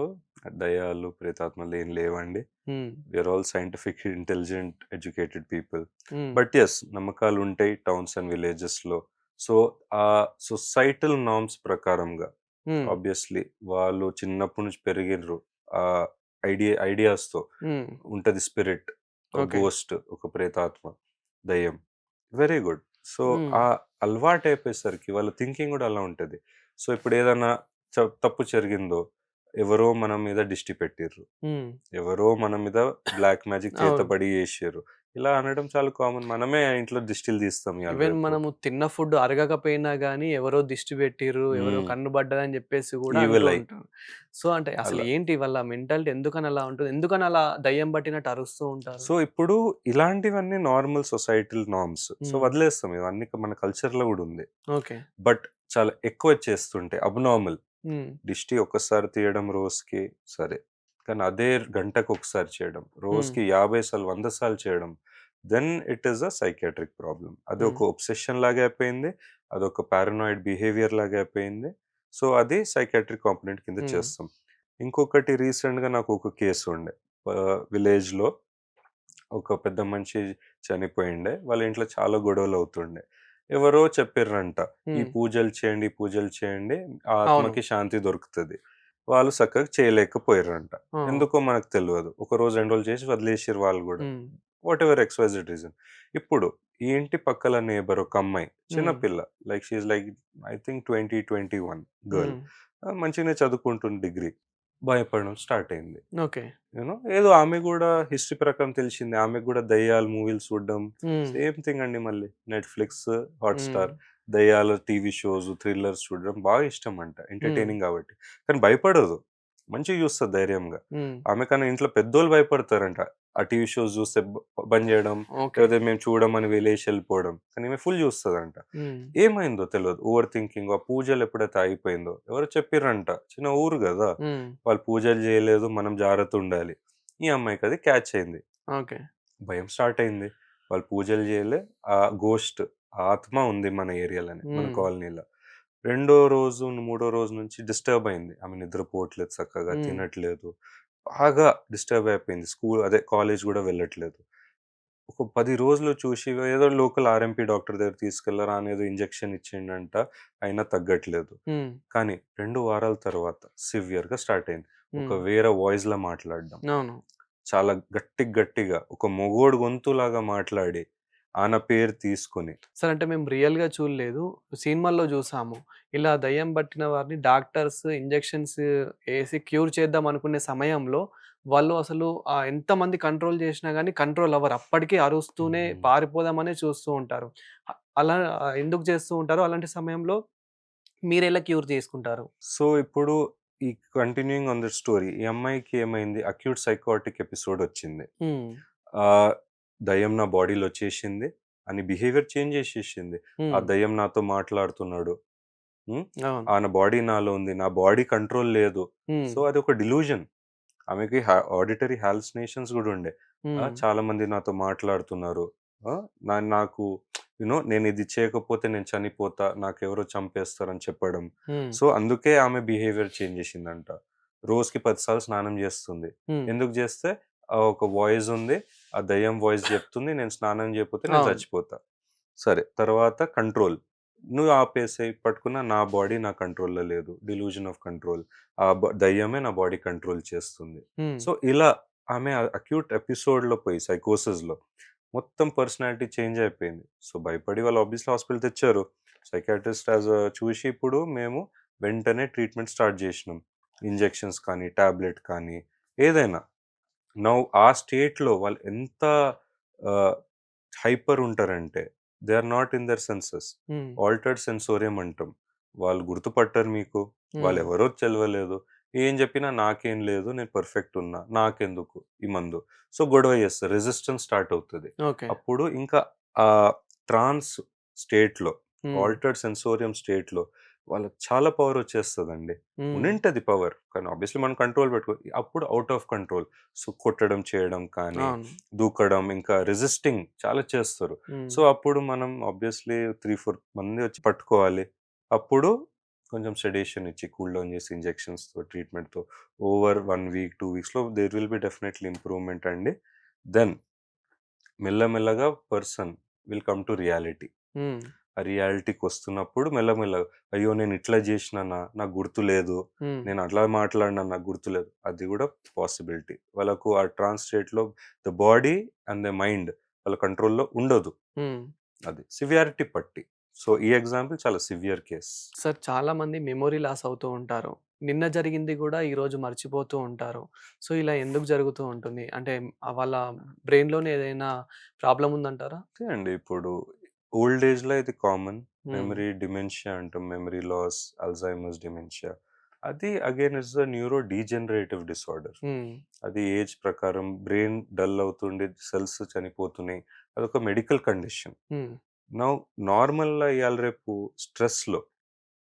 దయ్యాలు, ప్రేతాత్మలు ఏం లేవండి. Hmm. We are all scientific, intelligent, educated people. Hmm. But yes నమ్మకాలుంటాయి టౌన్స్ అండ్ విలేజెస్‌లో. సో, ఆ సొసైటల్ నార్మ్స్ ప్రకారంగా హ్మ్. ఆబ్వియస్‌లీ వాళ్ళు చిన్నప్పటి నుంచి పెరిగిర్రు. ఆహ్, ఐడియాస్‌తో హ్మ్. ఉంటది స్పిరిట్, ఒక ఓకే. గోస్ట్, ఒక ప్రేతాత్మ, దెయ్యం. Very good. సో, హ్మ్. ఆ అలవాటయిపోయేసరికి వాళ్ళ థింకింగ్ గూడా అలా ఉంటది. సో, ఇప్పుడేదన్నా తప్పు జరిగిందో, ఎవరో మన మీద దిష్టి పెట్టిర్రు. హ్మ్. ఎవరో మన మీద బ్లాక్ మ్యాజిక్ అవును. చేతబడి జేషిర్రు. ఇలా అనడం చాలా కామన్. మనమే ఇంట్లో దిష్టిలు తీస్తాం ఇయాల ఈవెన్ రేపు. మనము తిన్న ఫుడ్ అరగకపోయినా గానీ, ఎవరో దిష్టి పెట్టిర్రు, ఎవరో హ్మ్. కన్ను పడ్డదని జెప్పేసి గూడా అంటూ ఈవిల్ ఐ ఉంటారు. సో, అంటే అసలు అలా. ఏంటి వాళ్ళ మెంటాలిటీ ఎందుకని అలా ఉంటుంది? ఎందుకని అలా దయ్యం పట్టినట్టు అరుస్తూ ఉంటారు? సో, ఇప్పుడు ఇలాంటివన్నీ నార్మల్ సొసైటల్ నార్మ్స్. సో, హ్మ్. వదిలేస్తాం ఇవన్నీ మన కల్చర్‌లో గూడా ఉంది. ఓకే. బట్ చాలా ఎక్కువ చేస్తుంటే అబ్‌నార్మల్. హ్మ్. దిష్టి ఒక్కసారి తీయడం రోజుకి సరే. కానీ అదే గంటకొకసారి చేయడం. హ్మ్. రోజుకి 50 సార్లు, 100 సార్లు చేయడం. Then it is a psychiatric problem. అది ఒక హ్మ్. ఒబ్సెషన్ లాగా అయిపోయింది. అదొక పారనాయిడ్ బిహేవియర్ లాగా అయిపోయింది. సో, అది సైకియాట్రిక్ కాంపోనెంట్ కింద హ్మ్. చేస్తాం. ఇంకొకటి రీసెంట్‌గా నాకు ఒక కేస్ ఉండే. విలేజ్‌లో ఒక పెద్ద మనిషి చనిపోయిండే. వాళ్ళ ఇంట్లో చాలా గొడవలవుతుండే. ఎవరో చెప్పిర్రంట, "ఈ హ్మ్. పూజలు చేయండి, ఈ పూజలు చేయండి, ఆ అవును. ఆత్మకి శాంతి దొరుకుతది." వాళ్ళు సక్కగా చేయలేకపోయిర్రంట. ఆ! ఎందుకో మనకు తెలవదు. ఒక రోజు, 2 రోజులు చేసి వదిలేసిర్రు వాళ్ళు గూడా. హ్మ్. Whatever XYZ reason. ఇప్పుడు ఈ ఇంటి పక్కల నేబర్ ఒక అమ్మాయి, చిన్న హ్మ్. పిల్ల, like she is like I think 20, 21 girl. హ్మ్. మంచిగానే చదువుకుంటుంది డిగ్రీ. భయపడడం స్టార్ట్ అయింది. ఓకే. ఏదో ఆమె గూడా హిస్టరీ ప్రకారం తెలిసింది. ఆమెకు గూడా దెయ్యాలు మూవీలు చూడడం హ్మ్. సేమ్ థింగ్ అండి మళ్ళీ. నెట్‌ఫ్లిక్స్, హ్మ్. హాట్‌స్టార్ దెయ్యాల టీవీ షోస్, థ్రిల్లర్స్ చూడడం బాగా ఇష్టమంట. హ్మ్. ఎంటర్‌టైనింగ్ గాబట్టి. కానీ భయపడదు. మంచిగా చూస్తది ధైర్యంగా. హ్మ్. ఆమెకన్నా ఇంట్లో పెద్దోళ్ళు భయపడతారంట. ఆ టీవీ షోస్ చూస్తే బంద్ జేయడం, ఓకే. లేకపోతే మేము చూడమని వదిలేసి ఎళ్ళిపోవడం. కానీ ఈమె ఫుల్ చూస్తదంట. హ్మ్. ఏమైందో తెలవదు. ఓవర్ థింకింగ్, ఆ పూజలు ఎప్పుడైతే ఆగిపోయిందో ఎవరో చెప్పిర్రంట. చిన్న ఊరు గదా! హ్మ్. వాళ్ళు పూజలు జేయలేదు. మనం జాగ్రత్తుండాలి. ఈ అమ్మాయికది క్యాచ్ అయింది. ఓకే. భయం స్టార్ట్ అయింది. వాళ్ళు పూజలు జేయలే. ఆ గోస్ట్, ఆత్మ ఉంది మన ఏరియాలోనే, మన హ్మ్. కాలనీలో. రెండో రోజు, మూడో రోజు నుంచి డిస్టర్బ్ అయింది. ఆమె నిద్రపోవట్లేదు సక్కగా, హ్మ్. తినట్లేదు. బాగా డిస్టర్బ్ అయిపోయింది. కాలేజ్ గూడా వెళ్ళట్లేదు. ఒక 10 రోజులు చూసి ఏదో లోకల్ ఆర్ఎంపీ డాక్టర్ దగ్గరికి తీసుకెళ్లరా అని ఏదో ఇంజెక్షన్ ఇచ్చిండంట. అయినా తగ్గట్లేదు. హ్మ్. కానీ 2 వారాల తర్వాత సివియర్‌గా స్టార్ట్ అయింది. ఒక హ్మ్. వేరే వాయిస్‌లా మాట్లాడడం. అవును. చాలా గట్టిగా ఒక మొగోడు గొంతులాగా మాట్లాడి, ఆన పేరు తీసుకొని సార్ అంటే మేము రియల్‌గా చూడలేదు. సినిమాల్లో జూసాము. ఇలా దెయ్యం పట్టిన వారిని డాక్టర్స్ ఇంజెక్షన్స్ ఏసి క్యూర్ చేద్దాం అనుకునే సమయంలో వాళ్ళు అసలు ఎంతమంది కంట్రోల్ చేషినా గాని కంట్రోల్ అవ్వరు. అప్పటికి అరుస్తూనే హ్మ్. పారిపోదామనే చూస్తూ ఉంటారు. అలా ఎందుకు చేస్తూ ఉంటారో అలాంటి సమయంలో మీరెలా క్యూర్ చేసుకుంటారు? సో, ఇప్పుడు ఈ కంటిన్యూయింగ్ ఆన్ ద స్టోరీ, ఈ అమ్మాయికి ఏమైంది, అక్యూట్ సైకోటిక్ ఎపిసోడ్ వచ్చింది. హ్మ్. ఆహ్, దెయ్యం నా బాడీలో వచ్చేసింది అని బిహేవియర్ చేంజ్ చేసేసింది. ఆ హ్మ్. దెయ్యం నాతో మాట్లాడుతున్నాడు. హ్మ్. అవును. నా బాడీ నాలో ఉంది. నా బాడీ కంట్రోల్ లేదు. హ్మ్. సో, అదొక డిలూజన్. ఆమెకి ఆడిటరీ హాలుసినేషన్స్ గూడా ఉండే. హ్మ్. చాలామంది నాతో మాట్లాడుతున్నారు. ఆ! నాకు నేనిది చేయకపోతే నేను చనిపోతా, నాకెవరో చంపేస్తారని చెప్పడం. హ్మ్. సో, అందుకే ఆమె బిహేవియర్ చేంజ్ చేసిందంట. రోజుకి 10 సార్లు స్నానం చేస్తుంది. హ్మ్. ఎందుకు చేస్తే ఒక వాయిస్ ఉంది. ఆ దెయ్యం వాయిస్ చెప్తుంది, నేను స్నానం చేయకపోతే నేను అవును. చచ్చిపోతా. సరే. తర్వాత కంట్రోల్. నువ్వు ఆపేసేయి. పట్టుకున్న నా బాడీ నా కంట్రోల్‌లో లేదు. డిలూజన్ ఆఫ్ కంట్రోల్. దయ్యమే నా బాడీ కంట్రోల్ చేస్తుంది. హ్మ్. సో, ఇలా ఆమె అక్యూట్ ఎపిసోడ్‌లో పోయి సైకోసిస్‌లో మొత్తం పర్సనాలిటీ చేంజ్ అయిపోయింది. సో, భయపడి వాళ్ళు ఆబ్వియస్లీ హాస్పిటల్ తెచ్చారు. సైకియాట్రిస్ట్ చూసి ఇప్పుడు మేము వెంటనే ట్రీట్మెంట్ స్టార్ట్ జేసినాం. ఇంజెక్షన్స్ కానీ, టాబ్లెట్ కానీ ఏదైనా. నౌ ఆ స్టేట్‌లో వాళ్ళు ఎంత ఆహ్, హైపర్ ఉంటారంటే, they are not in their senses. Hmm. Altered sensorium అంటాం. వాళ్ళు గుర్తుపట్టరు మీకు. హ్మ్. వాళ్ళెవరో తెలవలేదు. ఏం చెప్పినా నాకేం లేదు. నేను పర్ఫెక్ట్ ఉన్నా. నాకెందుకు ఈ మందు? సో, గొడవ చేస్తారు. రెసిస్టెన్స్ స్టార్ట్ అవుతది. ఓకే. అప్పుడు ఇంకా ఆహ్, ట్రాన్స్ స్టేట్‌లో, హ్మ్. ఆల్టర్డ్ సెన్సోరియం స్టేట్‌లో వాళ్ళకి చాలా పవర్ వచ్చేస్తదండి. హ్మ్. ఉండింటది పవర్. కానీ ఆబ్వియస్లీ మనం కంట్రోల్ పెట్టుకో అప్పుడు ఔట్ ఆఫ్ కంట్రోల్. సో, కొట్టడం, చేయడం కానీ, అవును. దూకడం, ఇంకా రెసిస్టింగ్ చాలా చేస్తారు. హ్మ్. సో, అప్పుడు మనం ఆబ్వియస్లీ 3, 4 మంది వచ్చి పట్టుకోవాలి. అప్పుడు కొంచెం సెడేషన్ ఇచ్చి, కూల్ డౌన్ చేసి ఇంజెక్షన్స్‌తో, ట్రీట్మెంట్‌తో ఓవర్ 1 వీక్, 2 వీక్స్‌లో there will be definitely improvement అండి. దెన్ మెల్లమెల్లగా person will come to reality. Hmm. ఆ రియాలిటీకొస్తున్నప్పుడు మెల్లమెల్లగా, అయ్యో! నేనిట్లా జేషినానా? నాకు గుర్తులేదు. హ్మ్. నేను అట్లా మాట్లాడినా నాకు గుర్తులేదు. అది గూడా పాసిబిలిటీ. వాళ్ళకు ఆ ట్రాన్స్ స్టేట్‌లో the body and the mind వాళ్ళ కంట్రోల్‌లో ఉండదు. హ్మ్. అది. సివియారిటీ పట్టి. సో, ఈ ఎగ్జాంపుల్ చాలా సివియర్ కేస్. సార్ చాలామంది మెమరీ లాస్ అవుతూ ఉంటారు. నిన్న జరిగింది గూడా ఈరోజు మర్చిపోతూ ఉంటారు. సో, ఇలా ఎందుకు జరుగుతూ ఉంటుంది? అంటే వాళ్ళ బ్రెయిన్‌లోనే ఏదైనా ప్రాబ్లమ్ ఉందంటారా? అంతే అండి. ఇప్పుడు ఓల్డ్ ఏజ్‌లో ఇది కామన్. హ్మ్. మెమరీ డిమెన్షియా అంటాం. Memory loss, Alzheimer's dementia. అది again is a neuro degenerative disorder. Hmm. అది ఏజ్ ప్రకారం బ్రెయిన్ డల్ అవుతుండి సెల్స్ చనిపోతున్నాయి. అదొక మెడికల్ కండిషన్. హ్మ్. నౌ నార్మల్‌గా ఇయాల రేపు స్ట్రెస్‌లో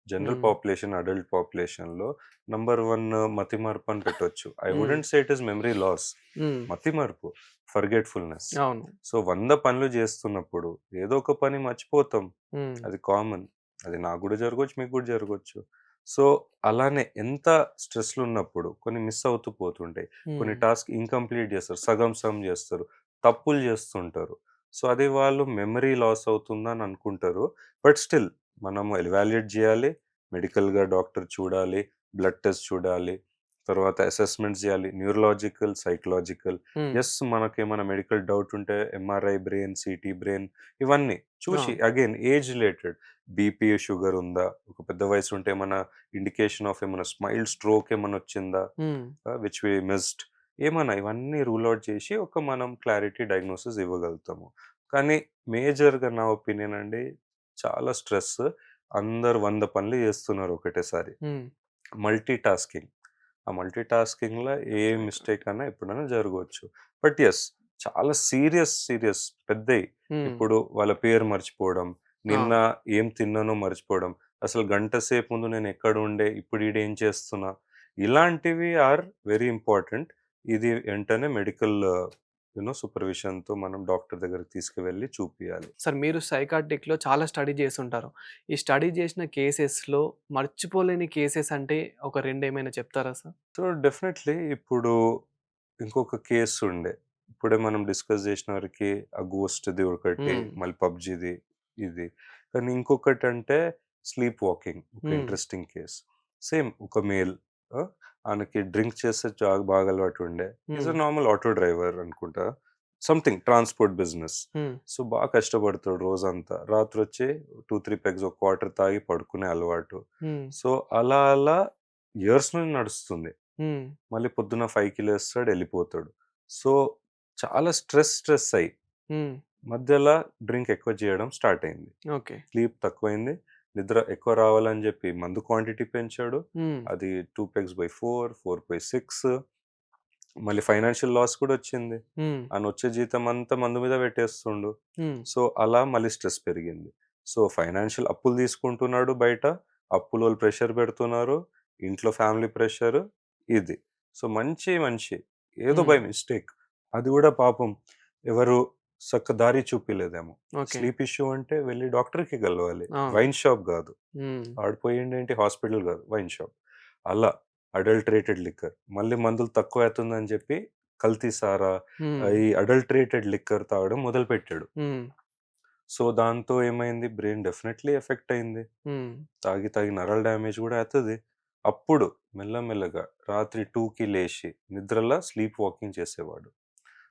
జనరల్ హ్మ్. పాపులేషన్, అడల్ట్ పాపులేషన్‌లో నంబర్ 1 మతిమరుపు అని పెట్టొచ్చు. I hmm. Wouldn't say it is memory loss. Hmm. మతిమరుపు, ఫర్గెట్‌ఫుల్‌నెస్. అవును. సో, 100 పనులు జేస్తున్నప్పుడు ఏదో ఒక పని మర్చిపోతాం. హ్మ్. అది కామన్. అది నాకు గూడా జరగొచ్చు, మీకు గూడా జరగొచ్చు. సో, అలానే ఎంత స్ట్రెస్‌లున్నప్పుడు కొన్ని మిస్ అవుతూ పోతుంటాయి. కొన్ని హ్మ్. టాస్క్ ఇన్‌కంప్లీట్ జేస్తారు. సగం సగం జేస్తారు. తప్పులు జేస్తుంటారు. సో, అది వాళ్ళు మెమరీ లాస్ అవుతుందని అనుకుంటారు. బట్ స్టిల్ మనము ఎవాల్యుయేట్ జేయాలి. మెడికల్‌గా డాక్టర్ చూడాలి. బ్లడ్ టెస్ట్ చూడాలి. తర్వాత అసెస్మెంట్స్ జేయాలి. Neurological, psychological. హ్మ్. యెస్, మనకేమైనా మెడికల్ డౌట్ ఉంటే ఎంఆర్ఐ బ్రెయిన్, సీటీ బ్రెయిన్ ఇవన్నీ చూసి అవును. Again age related BP, sugar ఉందా? ఒక పెద్ద వయసు ఉంటే ఏమన్నా ఇండికేషన్ ఆఫ్ ఏమన్నా మైల్డ్ స్ట్రోక్ ఏమన్నా వచ్చిందా? హ్మ్. Which we missed. ఏమన్నా ఇవన్నీ రూల్ ఔట్ చేసి ఒక మనం క్లారిటీ డయాగ్నోసిస్ ఇవ్వగలుగుతాము. కానీ మేజర్‌గా నా ఒపీనియన్ అండి, చాలా స్ట్రెస్. అందరూ 100 పనులు చేస్తున్నారు ఒకటేసారి. హ్మ్. Multi tasking. ఆ మల్టీ టాస్కింగ్‌లో ఏ మిస్టేక్ అన్నా ఎప్పుడైనా జరగవచ్చు. బట్ యెస్, చాలా సీరియస్ పెద్దయి. హ్మ్. ఇప్పుడు వాళ్ళ పేరు మర్చిపోవడం, నిన్న అవును. ఏం తిన్నానో మర్చిపోవడం, అసలు గంట సేపు ముందు నేను ఎక్కడుండే, ఇప్పుడు ఈడ ఏం చేస్తున్నా, ఇలాంటివి ఆర్ వెరీ ఇంపార్టెంట్. ఇది వెంటనే మెడికల్ సూపర్విజన్‌తో మనం డాక్టర్ దగ్గరికి తీసుకువెళ్ళి చూపియాలి. సార్ మీరు సైకాట్రిక్‌లో చాలా స్టడీ చేసుంటారు. ఈ స్టడీ చేసిన కేసెస్‌లో మర్చిపోలేని కేసెస్ అంటే ఒక 2 ఏమైనా చెప్తారా సార్? సో, డెఫినెట్‌లీ ఇప్పుడు ఇంకొక కేస్ ఉండే. ఇప్పుడే మనం డిస్కస్ చేసిన వరకి ఆ గోస్ట్‌ది ఒకటి, హ్మ్. మళ్ళీ పబ్‌జిది ఇది. కానీ ఇంకొకటంటే స్లీప్ వాకింగ్ ఒక హ్మ్. Interesting case. సేమ్ ఒక మేల్, ఆ! ఆయనకి డ్రింక్ చేస్తే బాగా అలవాటు ఉండే. హి ఈస్ హ్మ్. ఎ నార్మల్ ఆటో డ్రైవర్ అనుకుంటా. Something transport business. హ్మ్. సో, బాగా కష్టపడతాడు రోజంతా. రాత్రొచ్చి 2, 3 పెగ్స్ ఒక క్వార్టర్ తాగి పడుకునే అలవాటు. హ్మ్. సో, అలా అలా ఇయర్స్ నుండి నడుస్తుంది. హ్మ్. మళ్ళీ పొద్దున్న 5కి లేస్తాడు, ఎళ్ళిపోతాడు. సో, చాలా స్ట్రెస్ అయ్యి హ్మ్. మధ్యల డ్రింక్ ఎక్కువ చేయడం స్టార్ట్ అయింది. ఓకే. స్లీప్ తక్కువైంది. నిద్ర ఎక్కువ రావాలని జెప్పి మందు క్వాంటిటీ పెంచాడు. హ్మ్. అది 2 పెగ్స్ బై 4, 4 బై 6. మళ్ళీ ఫైనాన్షియల్ లాస్ కూడా వచ్చింది. హ్మ్. వచ్చే జీతం అంతా మందు మీద పెట్టేస్తుండు. హ్మ్. సో, అలా మళ్ళీ స్ట్రెస్ పెరిగింది. సో, ఫైనాన్షియల్ అప్పులు తీసుకుంటున్నాడు బయట. అప్పులోళ్ళు ప్రెషర్ పెడుతున్నారు. ఇంట్లో ఫ్యామిలీ ప్రెషర్ ఇది. సో, మంచి ఏదో హ్మ్. బై మిస్టేక్ అది గూడా పాపం ఎవరు దారి చూపియలేదేమో. ఓకే. స్లీప్ ఇష్యూ అంటే వెళ్లి డాక్టర్‌కి గలవాలి. అవును. వైన్ షాప్ గాదు. హ్మ్. వాడు పోయిండేంటి హాస్పిటల్ గాదు, వైన్ షాప్. అలా అడల్టరేటెడ్ లిక్కర్. మళ్ళీ మందులు తక్కువైతుందని జెప్పి కల్తీ సారా, హ్మ్. ఈ అడల్టరేటెడ్ లిక్కర్ తాగడం మొదలుపెట్టాడు. హ్మ్. సో, దాంతో ఏమైంది, బ్రెయిన్ డెఫినెట్‌లీ ఎఫెక్ట్ అయింది. హ్మ్. తాగి నరాల డ్యామేజ్ గూడా అయితది. అప్పుడు మెల్లమెల్లగా రాత్రి 2కి లేషి నిద్రలో స్లీప్ వాకింగ్ చేసేవాడు.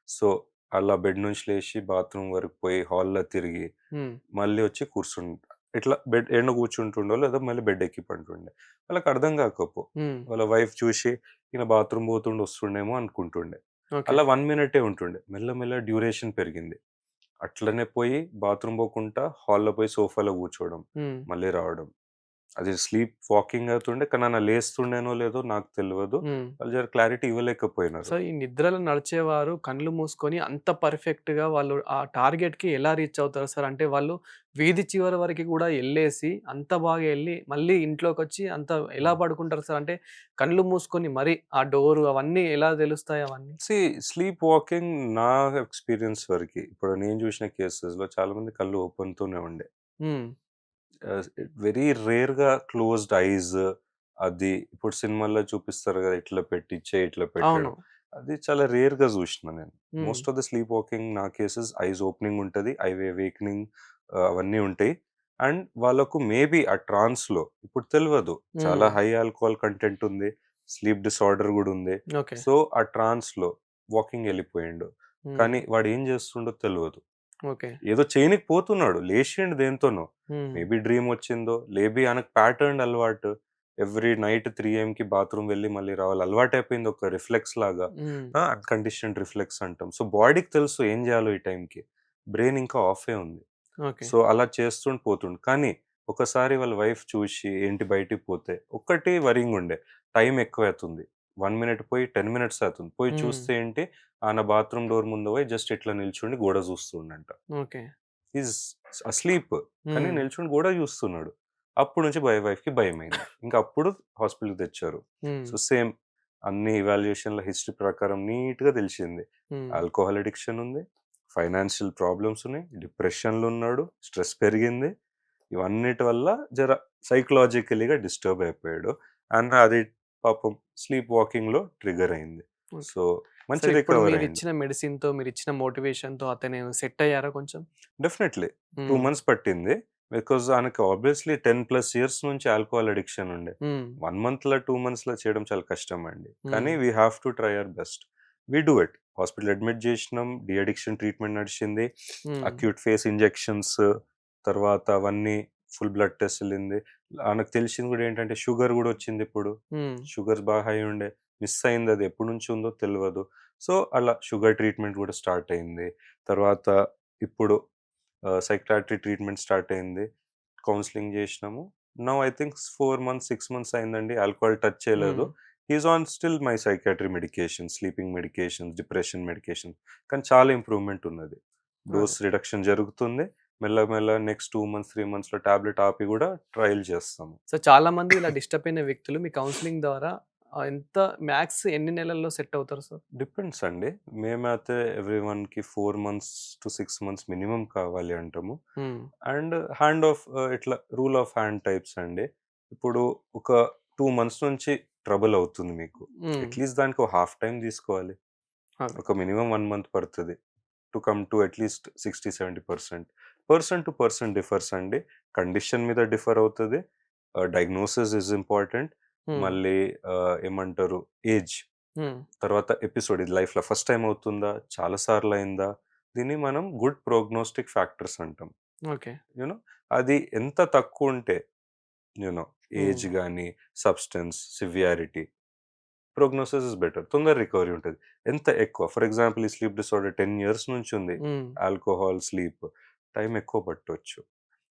సో, అలా బెడ్ నుంచి లేచి బాత్రూమ్ వరకు పోయి హాల్‌లో తిరిగి హ్మ్. మళ్ళీ వచ్చి ఇట్లా బెడ్ ఎండ కూర్చుంటుండో లేదా మళ్ళీ బెడ్ ఎక్కి పంటుండే. వాళ్ళకి అర్థం కాకపో. హ్మ్. వాళ్ళ వైఫ్ చూసి ఈయన బాత్రూమ్ పోతుండు వస్తుండేమో అనుకుంటుండే. ఓకే. అలా 1 మినిటే ఉంటుండే. మెల్లమెల్లగా డ్యూరేషన్ పెరిగింది. అట్లనే పోయి బాత్రూమ్ పోకుంటా హాల్‌లో పోయి సోఫాలో కూర్చోవడం. హ్మ్. మళ్ళీ రావడం. అది స్లీప్ వాకింగ్ అవుతుండే. కానీ ఆయన లేస్తుండేనో లేదో నాకు తెలవదు. హ్మ్. వాళ్ళు జర క్లారిటీ ఇవ్వలేకపోయినారు. సో, ఈ నిద్రలో నడిచేవారు కళ్ళు మూసుకొని అంత పర్ఫెక్ట్‌గా వాళ్ళు ఆ టార్గెట్‌కి ఎలా రీచ్ అవుతారు సార్? అంటే వాళ్ళు వీధి చివరి వరకి గూడా ఎళ్ళేసి అంత బాగా ఎళ్లి మళ్ళీ ఇంట్లోకొచ్చి అంత ఎలా హ్మ్. పడుకుంటారు సార్? అంటే కళ్ళు మూసుకొని మరి ఆ డోరు అవన్నీ ఎలా తెలుస్తాయి అవన్నీ? సీ స్లీప్ వాకింగ్ నా ఎక్స్‌పీరియన్స్ వరకి ఇప్పుడు నేను చూసిన కేసెస్‌లో చాలామంది కళ్ళు ఓపెన్‌తోనే ఉండే. హ్మ్. వెరీ రేర్‌గా క్లోజ్డ్ ఐస్. అది ఇప్పుడు సినిమాల్లో చూపిస్తారు గదా, ఇట్లా పెట్టి చెయ్యి ఇట్లా అవును. పెట్టడం. అది చాలా రేర్‌గా జూషిన నేను. హ్మ్. Most of the sleep walking నా కేసెస్ ఐస్ ఓపెనింగ్ ఉంటది. ఐ అవేకెనింగ్ అవన్నీ ఉంటాయి. అండ్ వాళ్ళకు మేబీ ఆ ట్రాన్స్‌లో ఇప్పుడు తెలవదు. చాలా హ్మ్. హై ఆల్కహాల్ కంటెంట్ ఉంది. స్లీప్ డిసార్డర్ గూడా ఉంది. ఓకే. సో, ఆ ట్రాన్స్‌లో వాకింగ్ ఎళ్ళిపోయిండు. హ్మ్. కానీ వాడు ఏం జేస్తుండో తెలవదు. ఓకే. ఏదో చేయనీకి పోతున్నాడు. లేషిండు దేనితోనో. హ్మ్. మేబీ డ్రీమొచ్చిందో, మేబీ ఆయనకు ప్యాటర్న్డ్ అలవాటు. ఎవ్రీ నైట్ 3 ఏఎంకి బాత్రూమ్ వెళ్లి మళ్ళీ రావాలి. అలవాటయిపోయింది ఒక రిఫ్లెక్స్ లాగా. హ్మ్. అన్‌కండిషన్డ్ రిఫ్లెక్స్ అంటాం. సో, బాడీకి తెలుసు ఏం జేయాలో ఈ టైంకి. బ్రెయిన్ ఇంకా ఆఫే ఉంది. ఓకే. సో, అలా చేస్తుండు పోతుండు. కానీ ఒకసారి వాళ్ళ వైఫ్ చూసి ఏంటి బయటికి పోతే ఒక్కటి వరింగుండే. టైం ఎక్కువైతుంది. 1 మినిట్ పోయి 10 మినిట్స్ అవుతుంది. పోయి హ్మ్. చూస్తే ఏంటి, ఆయన బాత్రూమ్ డోర్ ముందు పోయి జస్ట్ ఇట్లా నిల్చుండి గోడ చూస్తుండంట. ఓకే. Is asleep. కానీ హ్మ్. నిల్చొని గోడ చూస్తున్నాడు. అప్పటి నుంచి వైఫ్‌కి భయమైంది. ఇంక అప్పుడు హాస్పిటల్‌కి తెచ్చారు. హ్మ్. సో, సేమ్ అన్ని ఇవాల్యుయేషన్‌ల హిస్టరీ ప్రకారం నీట్‌గా తెలిసింది. హ్మ్. ఆల్కహాల్ అడిక్షన్ ఉంది, ఫైనాన్షియల్ ప్రాబ్లమ్స్ ఉన్నాయి, డిప్రెషన్‌లో ఉన్నాడు, స్ట్రెస్ పెరిగింది. ఇవన్నిటి వల్ల జర సైకలాజికల్‌గా డిస్టర్బ్ అయిపోయాడు. అండ్ అది పాపం స్లీప్ వాకింగ్‌లో ట్రిగ్గర్ అయింది. ఓకే. సో, మంచి సార్ ఇప్పుడు రికవర్ అయింది. మీరిచ్చిన మెడిసిన్‌తో, మీరిచ్చిన మోటివేషన్‌తో అతను సెట్ అయ్యారా కొంచెం? డెఫినెట్‌లీ 2 హ్మ్. మంత్స్ పట్టింది. బికాజ్ ఆయనకి ఆబ్వియస్‌లీ 10+ ఇయర్స్ నుంచి ఆల్కహాల్ అడిక్షన్ ఉండే. హ్మ్. 1 మంత్‌లో, 2 మంత్స్‌లో చేయడం చాలా కష్టం అండి. హ్మ్. కానీ we have to try our best. We do it. Hospital admit చేసినాం. డి అడిక్షన్ ట్రీట్మెంట్ నడిచింది. హ్మ్. అక్యూట్ ఫేస్ ఇంజెక్షన్స్ తర్వాత అవన్నీ ఫుల్ బ్లడ్ టెస్ట్ ఎళ్ళింది. ఆయనకు తెలిసింది కూడా ఏంటంటే షుగర్ గూడా వచ్చిందిప్పుడు. హ్మ్. షుగర్స్ బాగా హై ఉండే. మిస్ అయింది అది ఎప్పటి నుంచి ఉందో తెలవదు. సో, అలా షుగర్ ట్రీట్మెంట్ కూడా స్టార్ట్ అయింది. తర్వాత ఇప్పుడు సైకియాట్రీ ట్రీట్మెంట్ స్టార్ట్ అయింది. కౌన్సెలింగ్ జేసినాము. Now I think 4 months, 6 months అయిందండి. ఆల్కహాల్ టచ్ చేయలేదు. Hmm. He is on still my psychiatry medications, sleeping medications, depression medication. కానీ చాలా ఇంప్రూవ్‌మెంట్ ఉన్నది. అదే. డోస్ రిడక్షన్ జరుగుతుంది. మెల్లగా నెక్స్ట్ 2 మంత్స్, 3 మంత్స్‌లో టాబ్లెట్ ఆపి గూడా ట్రయల్ చేస్తాము. సో, చాలామంది ఇలా డిస్టర్బ్ అయిన వ్యక్తులు మీ కౌన్సెలింగ్ ద్వారా ఎంత మాక్స్ ఎన్ని నెలల్లో సెట్ అవుతారు సార్? డిపెండ్స్ అండి. మేమైతే ఎవ్రీవన్‌కి 4 మంత్స్ టు 6 మంత్స్ మినిమమ్ కావాలి అంటాము. హ్మ్. అండ్ ఇట్లా రూల్ ఆఫ్ హ్యాండ్ టైప్స్ అండి. ఇప్పుడు ఒక 2 మంత్స్ నుంచి ట్రబుల్ అవుతుంది మీకు. హ్మ్. అట్‌లీస్ట్ దానికి ఒక హాఫ్ టైమ్ తీసుకోవాలి. అదే. ఒక మినిమమ్ 1 మంత్ పడతది. To come to at least 60, 70%. Person to person differs అండి. కండిషన్ మీద డిఫర్ అవుతది. Diagnosis is important. హ్మ్. మళ్ళీ ఏమంటారు ఏజ్. హ్మ్. తర్వాత ఎపిసోడ్ ఇది లైఫ్‌లో ఫస్ట్ టైమ్ అవుతుందా? చాలా సార్లయిందా? దీన్ని మనం గుడ్ ప్రోగ్నోస్టిక్ ఫ్యాక్టర్స్ అంటాం. ఓకే. యూ నో అది ఎంత తక్కువుంటే యూ నో హ్మ్. ఏజ్ గాని, substance, severity prognosis is better. తొందర రికవరీ ఉంటది. ఎంత ఎక్కువ ఫర్ ఎగ్జాంపుల్ ఈ స్లీప్ డిసార్డర్ 10 ఇయర్స్ నుంచి ఉంది. హ్మ్. ఆల్కహాల్, స్లీప్ టైం ఎక్కువ పట్టొచ్చు.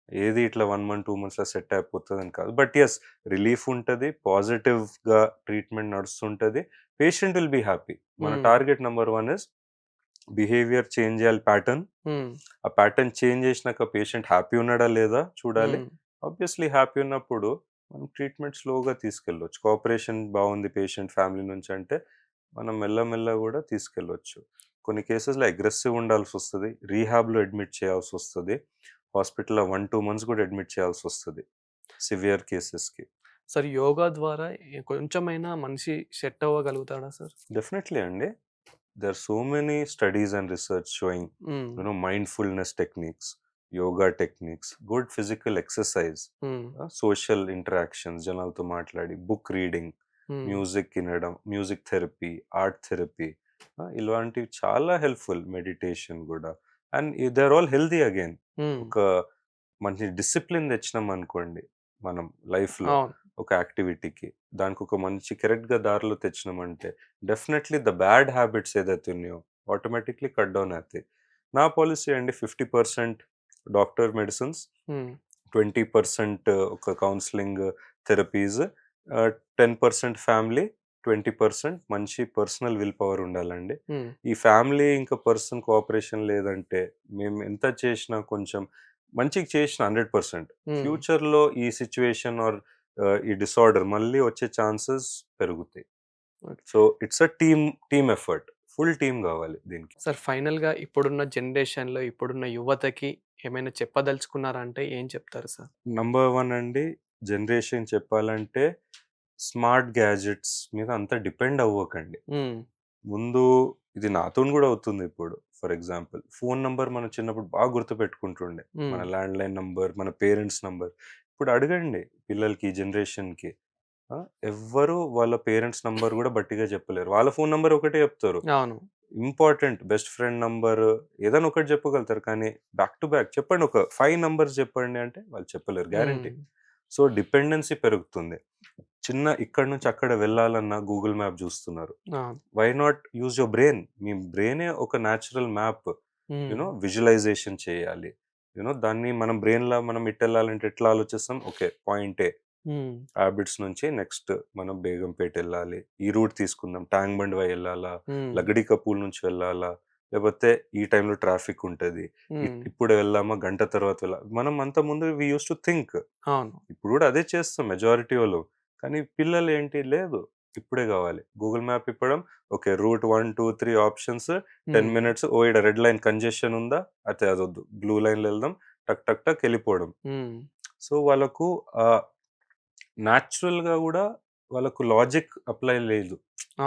ఏది ఇట్లా 1 మంత్, 2 మంత్స్‌లో సెట్ అయిపోతదని కాదు. బట్ యెస్ రిలీఫ్ ఉంటది. పాజిటివ్‌గా ట్రీట్మెంట్ నడుస్తుంటది. Patient will be happy. మన hmm. Target number 1 is behaviour change చేయాలి ప్యాటర్న్. హ్మ్. ఆ ప్యాటర్న్ చేంజ్ చేసినాక పేషెంట్ హ్యాపీ ఉన్నాడా లేదా చూడాలి. హ్మ్. ఆబ్వియస్‌లీ హ్యాపీ ఉన్నప్పుడు మనం ట్రీట్మెంట్ స్లోగా తీసుకెళ్ళొచ్చు. కోఆపరేషన్ బావుంది పేషెంట్ ఫ్యామిలీ నుంచి అంటే మనం మెల్లగా కూడా తీసుకెళ్ళొచ్చు. కొన్ని కేసెస్‌లో అగ్రెసివ్ ఉండాల్సొస్తది. రీహాబ్‌లో అడ్మిట్ చేయాల్సొస్తది. హాస్పిటల్‌లో 1, 2 మంత్స్ కూడా అడ్మిట్ చేయాల్సొస్తది. సివియర్ కేసెస్‌కి. సార్ యోగా ద్వారా కొంచెమైనా మనిషి సెట్ అవ్వగలుగుతాడా సార్? డెఫినెట్‌లీ అండి. There are so many studies and research showing, హ్మ్. mindfulness techniques, yoga techniques, good physical exercise, హ్మ్. social interactions, జనాలతో మాట్లాడి, బుక్ రీడింగ్, హ్మ్. మ్యూజిక్ వినడం, మ్యూజిక్ థెరపీ, ఆర్ట్ థెరపీ ఇలాంటివి చాలా హెల్ప్‌ఫుల్. మెడిటేషన్ గూడా. And they are all healthy again. Hmm. ఒక మంచి డిసిప్లిన్ తెచ్చినామనుకోండి మనం లైఫ్‌లో అవును. ఒక యాక్టివిటీకి, దానికొక మంచి కరెక్ట్‌గా దారిలో తెచ్చినామంటే డెఫినెట్‌లీ ద బ్యాడ్ హ్యాబిట్స్ ఏదైతే ఉన్నాయో ఆటోమేటిక్‌లీ కట్ డౌన్ అయితాయి. నా పాలిసీ అండి 50% డాక్టర్ మెడిసిన్స్, హ్మ్. 20% ఒక కౌన్సెలింగ్ థెరపీస్, 10% ఫ్యామిలీ, 20% మంచి పర్సనల్ విల్ పవర్ ఉండాలండి. హ్మ్. ఈ ఫ్యామిలీ ఇంకా పర్సన్ కోఆపరేషన్ లేదంటే మేము ఎంత చేసినా కొంచెం మంచిగా చేసిన 100% హ్మ్. ఫ్యూచర్‌లో ఈ సిట్యుయేషన్ ఆర్ ఈ డిసార్డర్ మళ్ళీ వచ్చే ఛాన్సెస్ పెరుగుతాయి. Okay. So, it's a team effort. Full team గావాలి దీనికి. సార్ ఫైనల్‌గా ఇప్పుడున్న జనరేషన్‌లో, ఇప్పుడున్న యువతకి ఏమైనా చెప్పదలుచుకున్నారా అంటే ఏం చెప్తారు సార్? నంబర్ 1 అండి జనరేషన్ చెప్పాలంటే స్మార్ట్ గ్యాడ్జెట్స్ మీద అంత డిపెండ్ అవ్వకండి. హ్మ్. ముందు ఇది నాతోని గూడా అవుతుందిప్పుడు. ఫర్ ఎగ్జాంపుల్ ఫోను నంబర్ మనం చిన్నప్పుడు బాగా గుర్తుపెట్టుకుంటుండే. మన హ్మ్. ల్యాండ్‌లైన్ నంబర్, మన పేరెంట్స్ నంబర్. ఇప్పుడు అడగండి పిల్లలకి, ఈ జనరేషన్‌కి. ఆ! ఎవ్వరు వాళ్ళ పేరెంట్స్ నంబర్ గూడా బట్టిగా చెప్పలేరు. వాళ్ళ ఫోను నంబర్ ఒకటే చెప్తారు. అవును. ఇంపార్టెంట్ బెస్ట్ ఫ్రెండ్ నంబర్ ఏదైనా ఒకటి చెప్పగలుగుతారు. కానీ బ్యాక్ టు బ్యాక్ చెప్పండి ఒక 5 నంబర్స్ చెప్పండి అంటే వాళ్ళు చెప్పలేరు హ్మ్. గ్యారంటీ. సో, డిపెండెన్సీ పెరుగుతుంది. చిన్న ఇక్కడి నుంచి అక్కడ వెళ్ళాలన్నా గూగుల్ మ్యాప్ జూస్తున్నారు. అవును. Why not use your brain? మీ బ్రెయినే ఒక న్యాచురల్ మ్యాప్. హ్మ్. విజువలైజేషన్ చేయాలి. దాన్ని మనం బ్రెయిన్‌లా మనం ఇటెళ్ళాలంటే ఎట్లా ఆలోచిస్తాం? ఓకే. పాయింట్ ఏ. హ్మ్. హాబిట్స్ నుంచి నెక్స్ట్ మనం బేగంపేట ఎళ్ళాలి. ఈ రూట్ తీసుకుందాం. ట్యాంక్ బండ్ వై ఎళ్ళాలా? హ్మ్. లగడీ కపూల్ నుంచి వెళ్ళాలా? లేకపోతే ఈ టైంలో ట్రాఫిక్ ఉంటది. హ్మ్. ఇప్పుడు వెళ్దామా గంట తర్వాత మనం అంతకుముందు వి యూజ్డ్ టు థింక్. అవును. ఇప్పుడు గూడా అదే చేస్తాం మెజారిటీ వోళ్ళు. కానీ పిల్లలేంటి లేదు. ఇప్పుడే గావాలి. గూగుల్ మ్యాప్ ఇప్పడం, okay. Route 1, 2, 3 options 10 hmm. Minutes. ఓ ఈడ రెడ్ లైన్ కంజెషన్ ఉందా? అయితే అదొద్దు. బ్లూ లైన్‌లో ఎళ్దాం. టక్ టక్ టక్ ఎళ్ళిపోవడం. హ్మ్. సో, వాళ్ళకు న్యాచురల్‌గా గూడా వాళ్ళకు లాజిక్ అప్లై లేదు.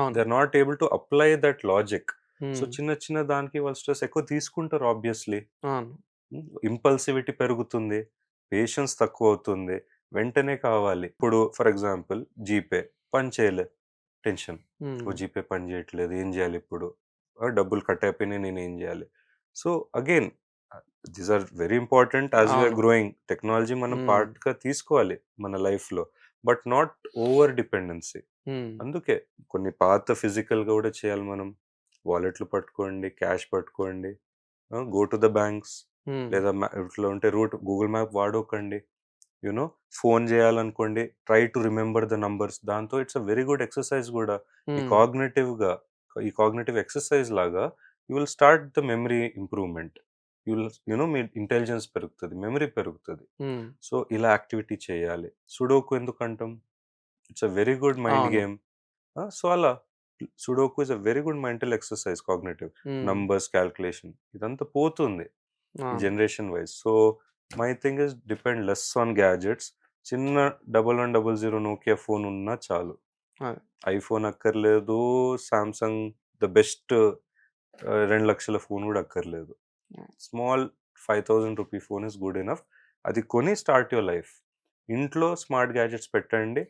దే అవును. Are not able to apply that logic. So, hmm. చిన్న చిన్న దానికి వాళ్ళు స్ట్రెస్ ఎక్కువ తీసుకుంటారు ఆబ్వియస్‌లీ. అవును. ఇంపల్సివిటీ పెరుగుతుంది. పేషెన్స్ తక్కువవుతుంది. వెంటనే కావాలి. ఇప్పుడు ఫర్ ఎగ్జాంపుల్ జీపే పని చేయలే. టెన్షన్. హ్మ్. ఓహ్! జీపే పని చేయట్లేదు. ఏం చేయాలిప్పుడు? డబ్బులు కట్ అయిపోయినాయి. నేనేం చేయాలి? So, again these are very important as we are అవును. గ్రోయింగ్. టెక్నాలజీ మనం హ్మ్. పార్ట్‌గా తీసుకోవాలి మన లైఫ్‌లో. But not over dependency. Hmm. అందుకే కొన్ని పాత ఫిజికల్‌గా కూడా చేయాలి మనం. వాలెట్‌లు పట్టుకోండి, క్యాష్ పట్టుకోండి. గో టు ద బ్యాంక్స్ హ్మ్. లేదా ఇట్లా ఉంటే గూగుల్ మ్యాప్ వాడోకండి. యూ నో ఫోన్ చేయాలనుకోండి, try to remember the numbers. దాంతో it's a very good exercise గూడా. ఈ హ్మ్. కాగ్నిటివ్‌గా ఈ కాగ్నిటివ్ ఎక్సర్సైజ్ లాగా you will start the memory improvement. మీ ఇంటెలిజెన్స్ పెరుగుతది. మెమరీ పెరుగుతది. హ్మ్. సో, ఇలా యాక్టివిటీ చేయాలి. సుడోకు ఎందుకంటాం? It's a very good mind అవును. గేమ్. సో, అలా sudoku is a very good mental exercise cognitive. Hmm. Numbers calculation ఇదంతా పోతుంది. ఈ అవును. Generation wise. So, my thing is depend less on gadgets. చిన్న 1100 నోకియా ఫోన్ ఉన్నా చాలు. అదే. ఐఫోన్ అక్కర్లేదు. సామ్‌సంగ్ ద బెస్ట్ 2,00,000 ఫోన్ గూడా అక్కర్లేదు. హ్మ్. Small 5,000 rupee phone is good enough. అది కొని స్టార్ట్ యువర్ లైఫ్. ఇంట్లో స్మార్ట్ గ్యాడ్జెట్స్ పెట్టండి.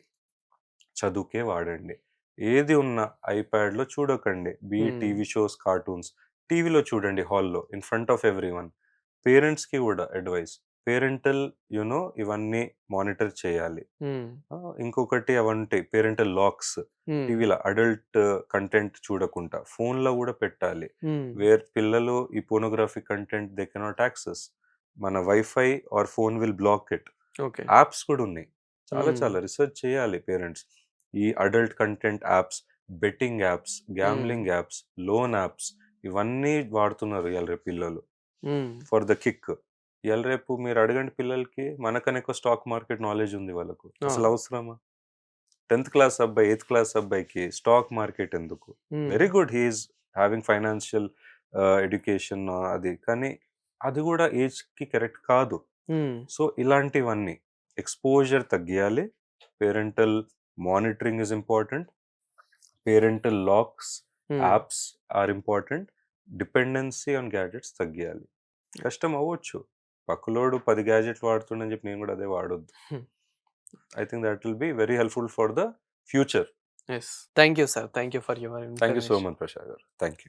చదువుకే వాడండి. ఏది ఉన్నా ఐప్యాడ్‌లో చూడకండి. హ్మ్. TV shows, cartoons. టీవీలో చూడండి హాల్‌లో ఇన్ ఫ్రంట్ ఆఫ్ ఎవ్రీవన్. పేరెంట్స్‌కి గూడా అడ్వైస్. పేరెంటల్ ఇవన్నీ మానిటర్ చేయాలి. హ్మ్. ఇంకొకటి అవుంటాయి పేరెంటల్ లాక్స్. హ్మ్. టీవీలో అడల్ట్ కంటెంట్ చూడకుండా ఫోన్‌లో గూడా పెట్టాలి. హ్మ్. వేర్ పిల్లలు ఈ pornographic content they cannot access. మన wifi or phone will block it. Okay. Apps కూడా ఉన్నాయి. చాలా హ్మ్. చాలా రిసర్చ్ చేయాలి పేరెంట్స్. ఈ adult content apps, betting apps, hmm. Gambling apps, loan apps ఇవన్నీ వాడుతున్నారు ఇయాల రేపు పిల్లలు. హ్మ్. For the kick. ఇయాల రేపు మీరు అడగండి పిల్లలకి మనకన్నా ఎక్కువ స్టాక్ మార్కెట్ నాలెడ్జ్ ఉంది వాళ్ళకు. అసలు అవును. అవసరమా? 10థ్ క్లాస్ అబ్బాయి, 8థ్ క్లాస్ అబ్బాయికి స్టాక్ మార్కెట్ ఎందుకు? హ్మ్. Very good he is having financial education అది. కానీ అది గూడా ఏజ్‌కి కరెక్ట్ కాదు. హ్మ్. సో, ఇలాంటివన్నీ ఎక్స్‌పోజర్ తగ్గియాలి. Parental monitoring is important. Parental locks, hmm. Apps are important. Dependency on gadgets తగ్గియాలి. కష్టం అవ్వచ్చు. పక్కలోడు 10 గ్యాడ్జెట్లు వాడుతుండని చెప్పి నేను గూడా అదే వాడొద్దు. Hmm. I think that will be very helpful for the future. Yes. Thank you sir. Thank you for your thank you so information. Much Prasad గారు. Thank you.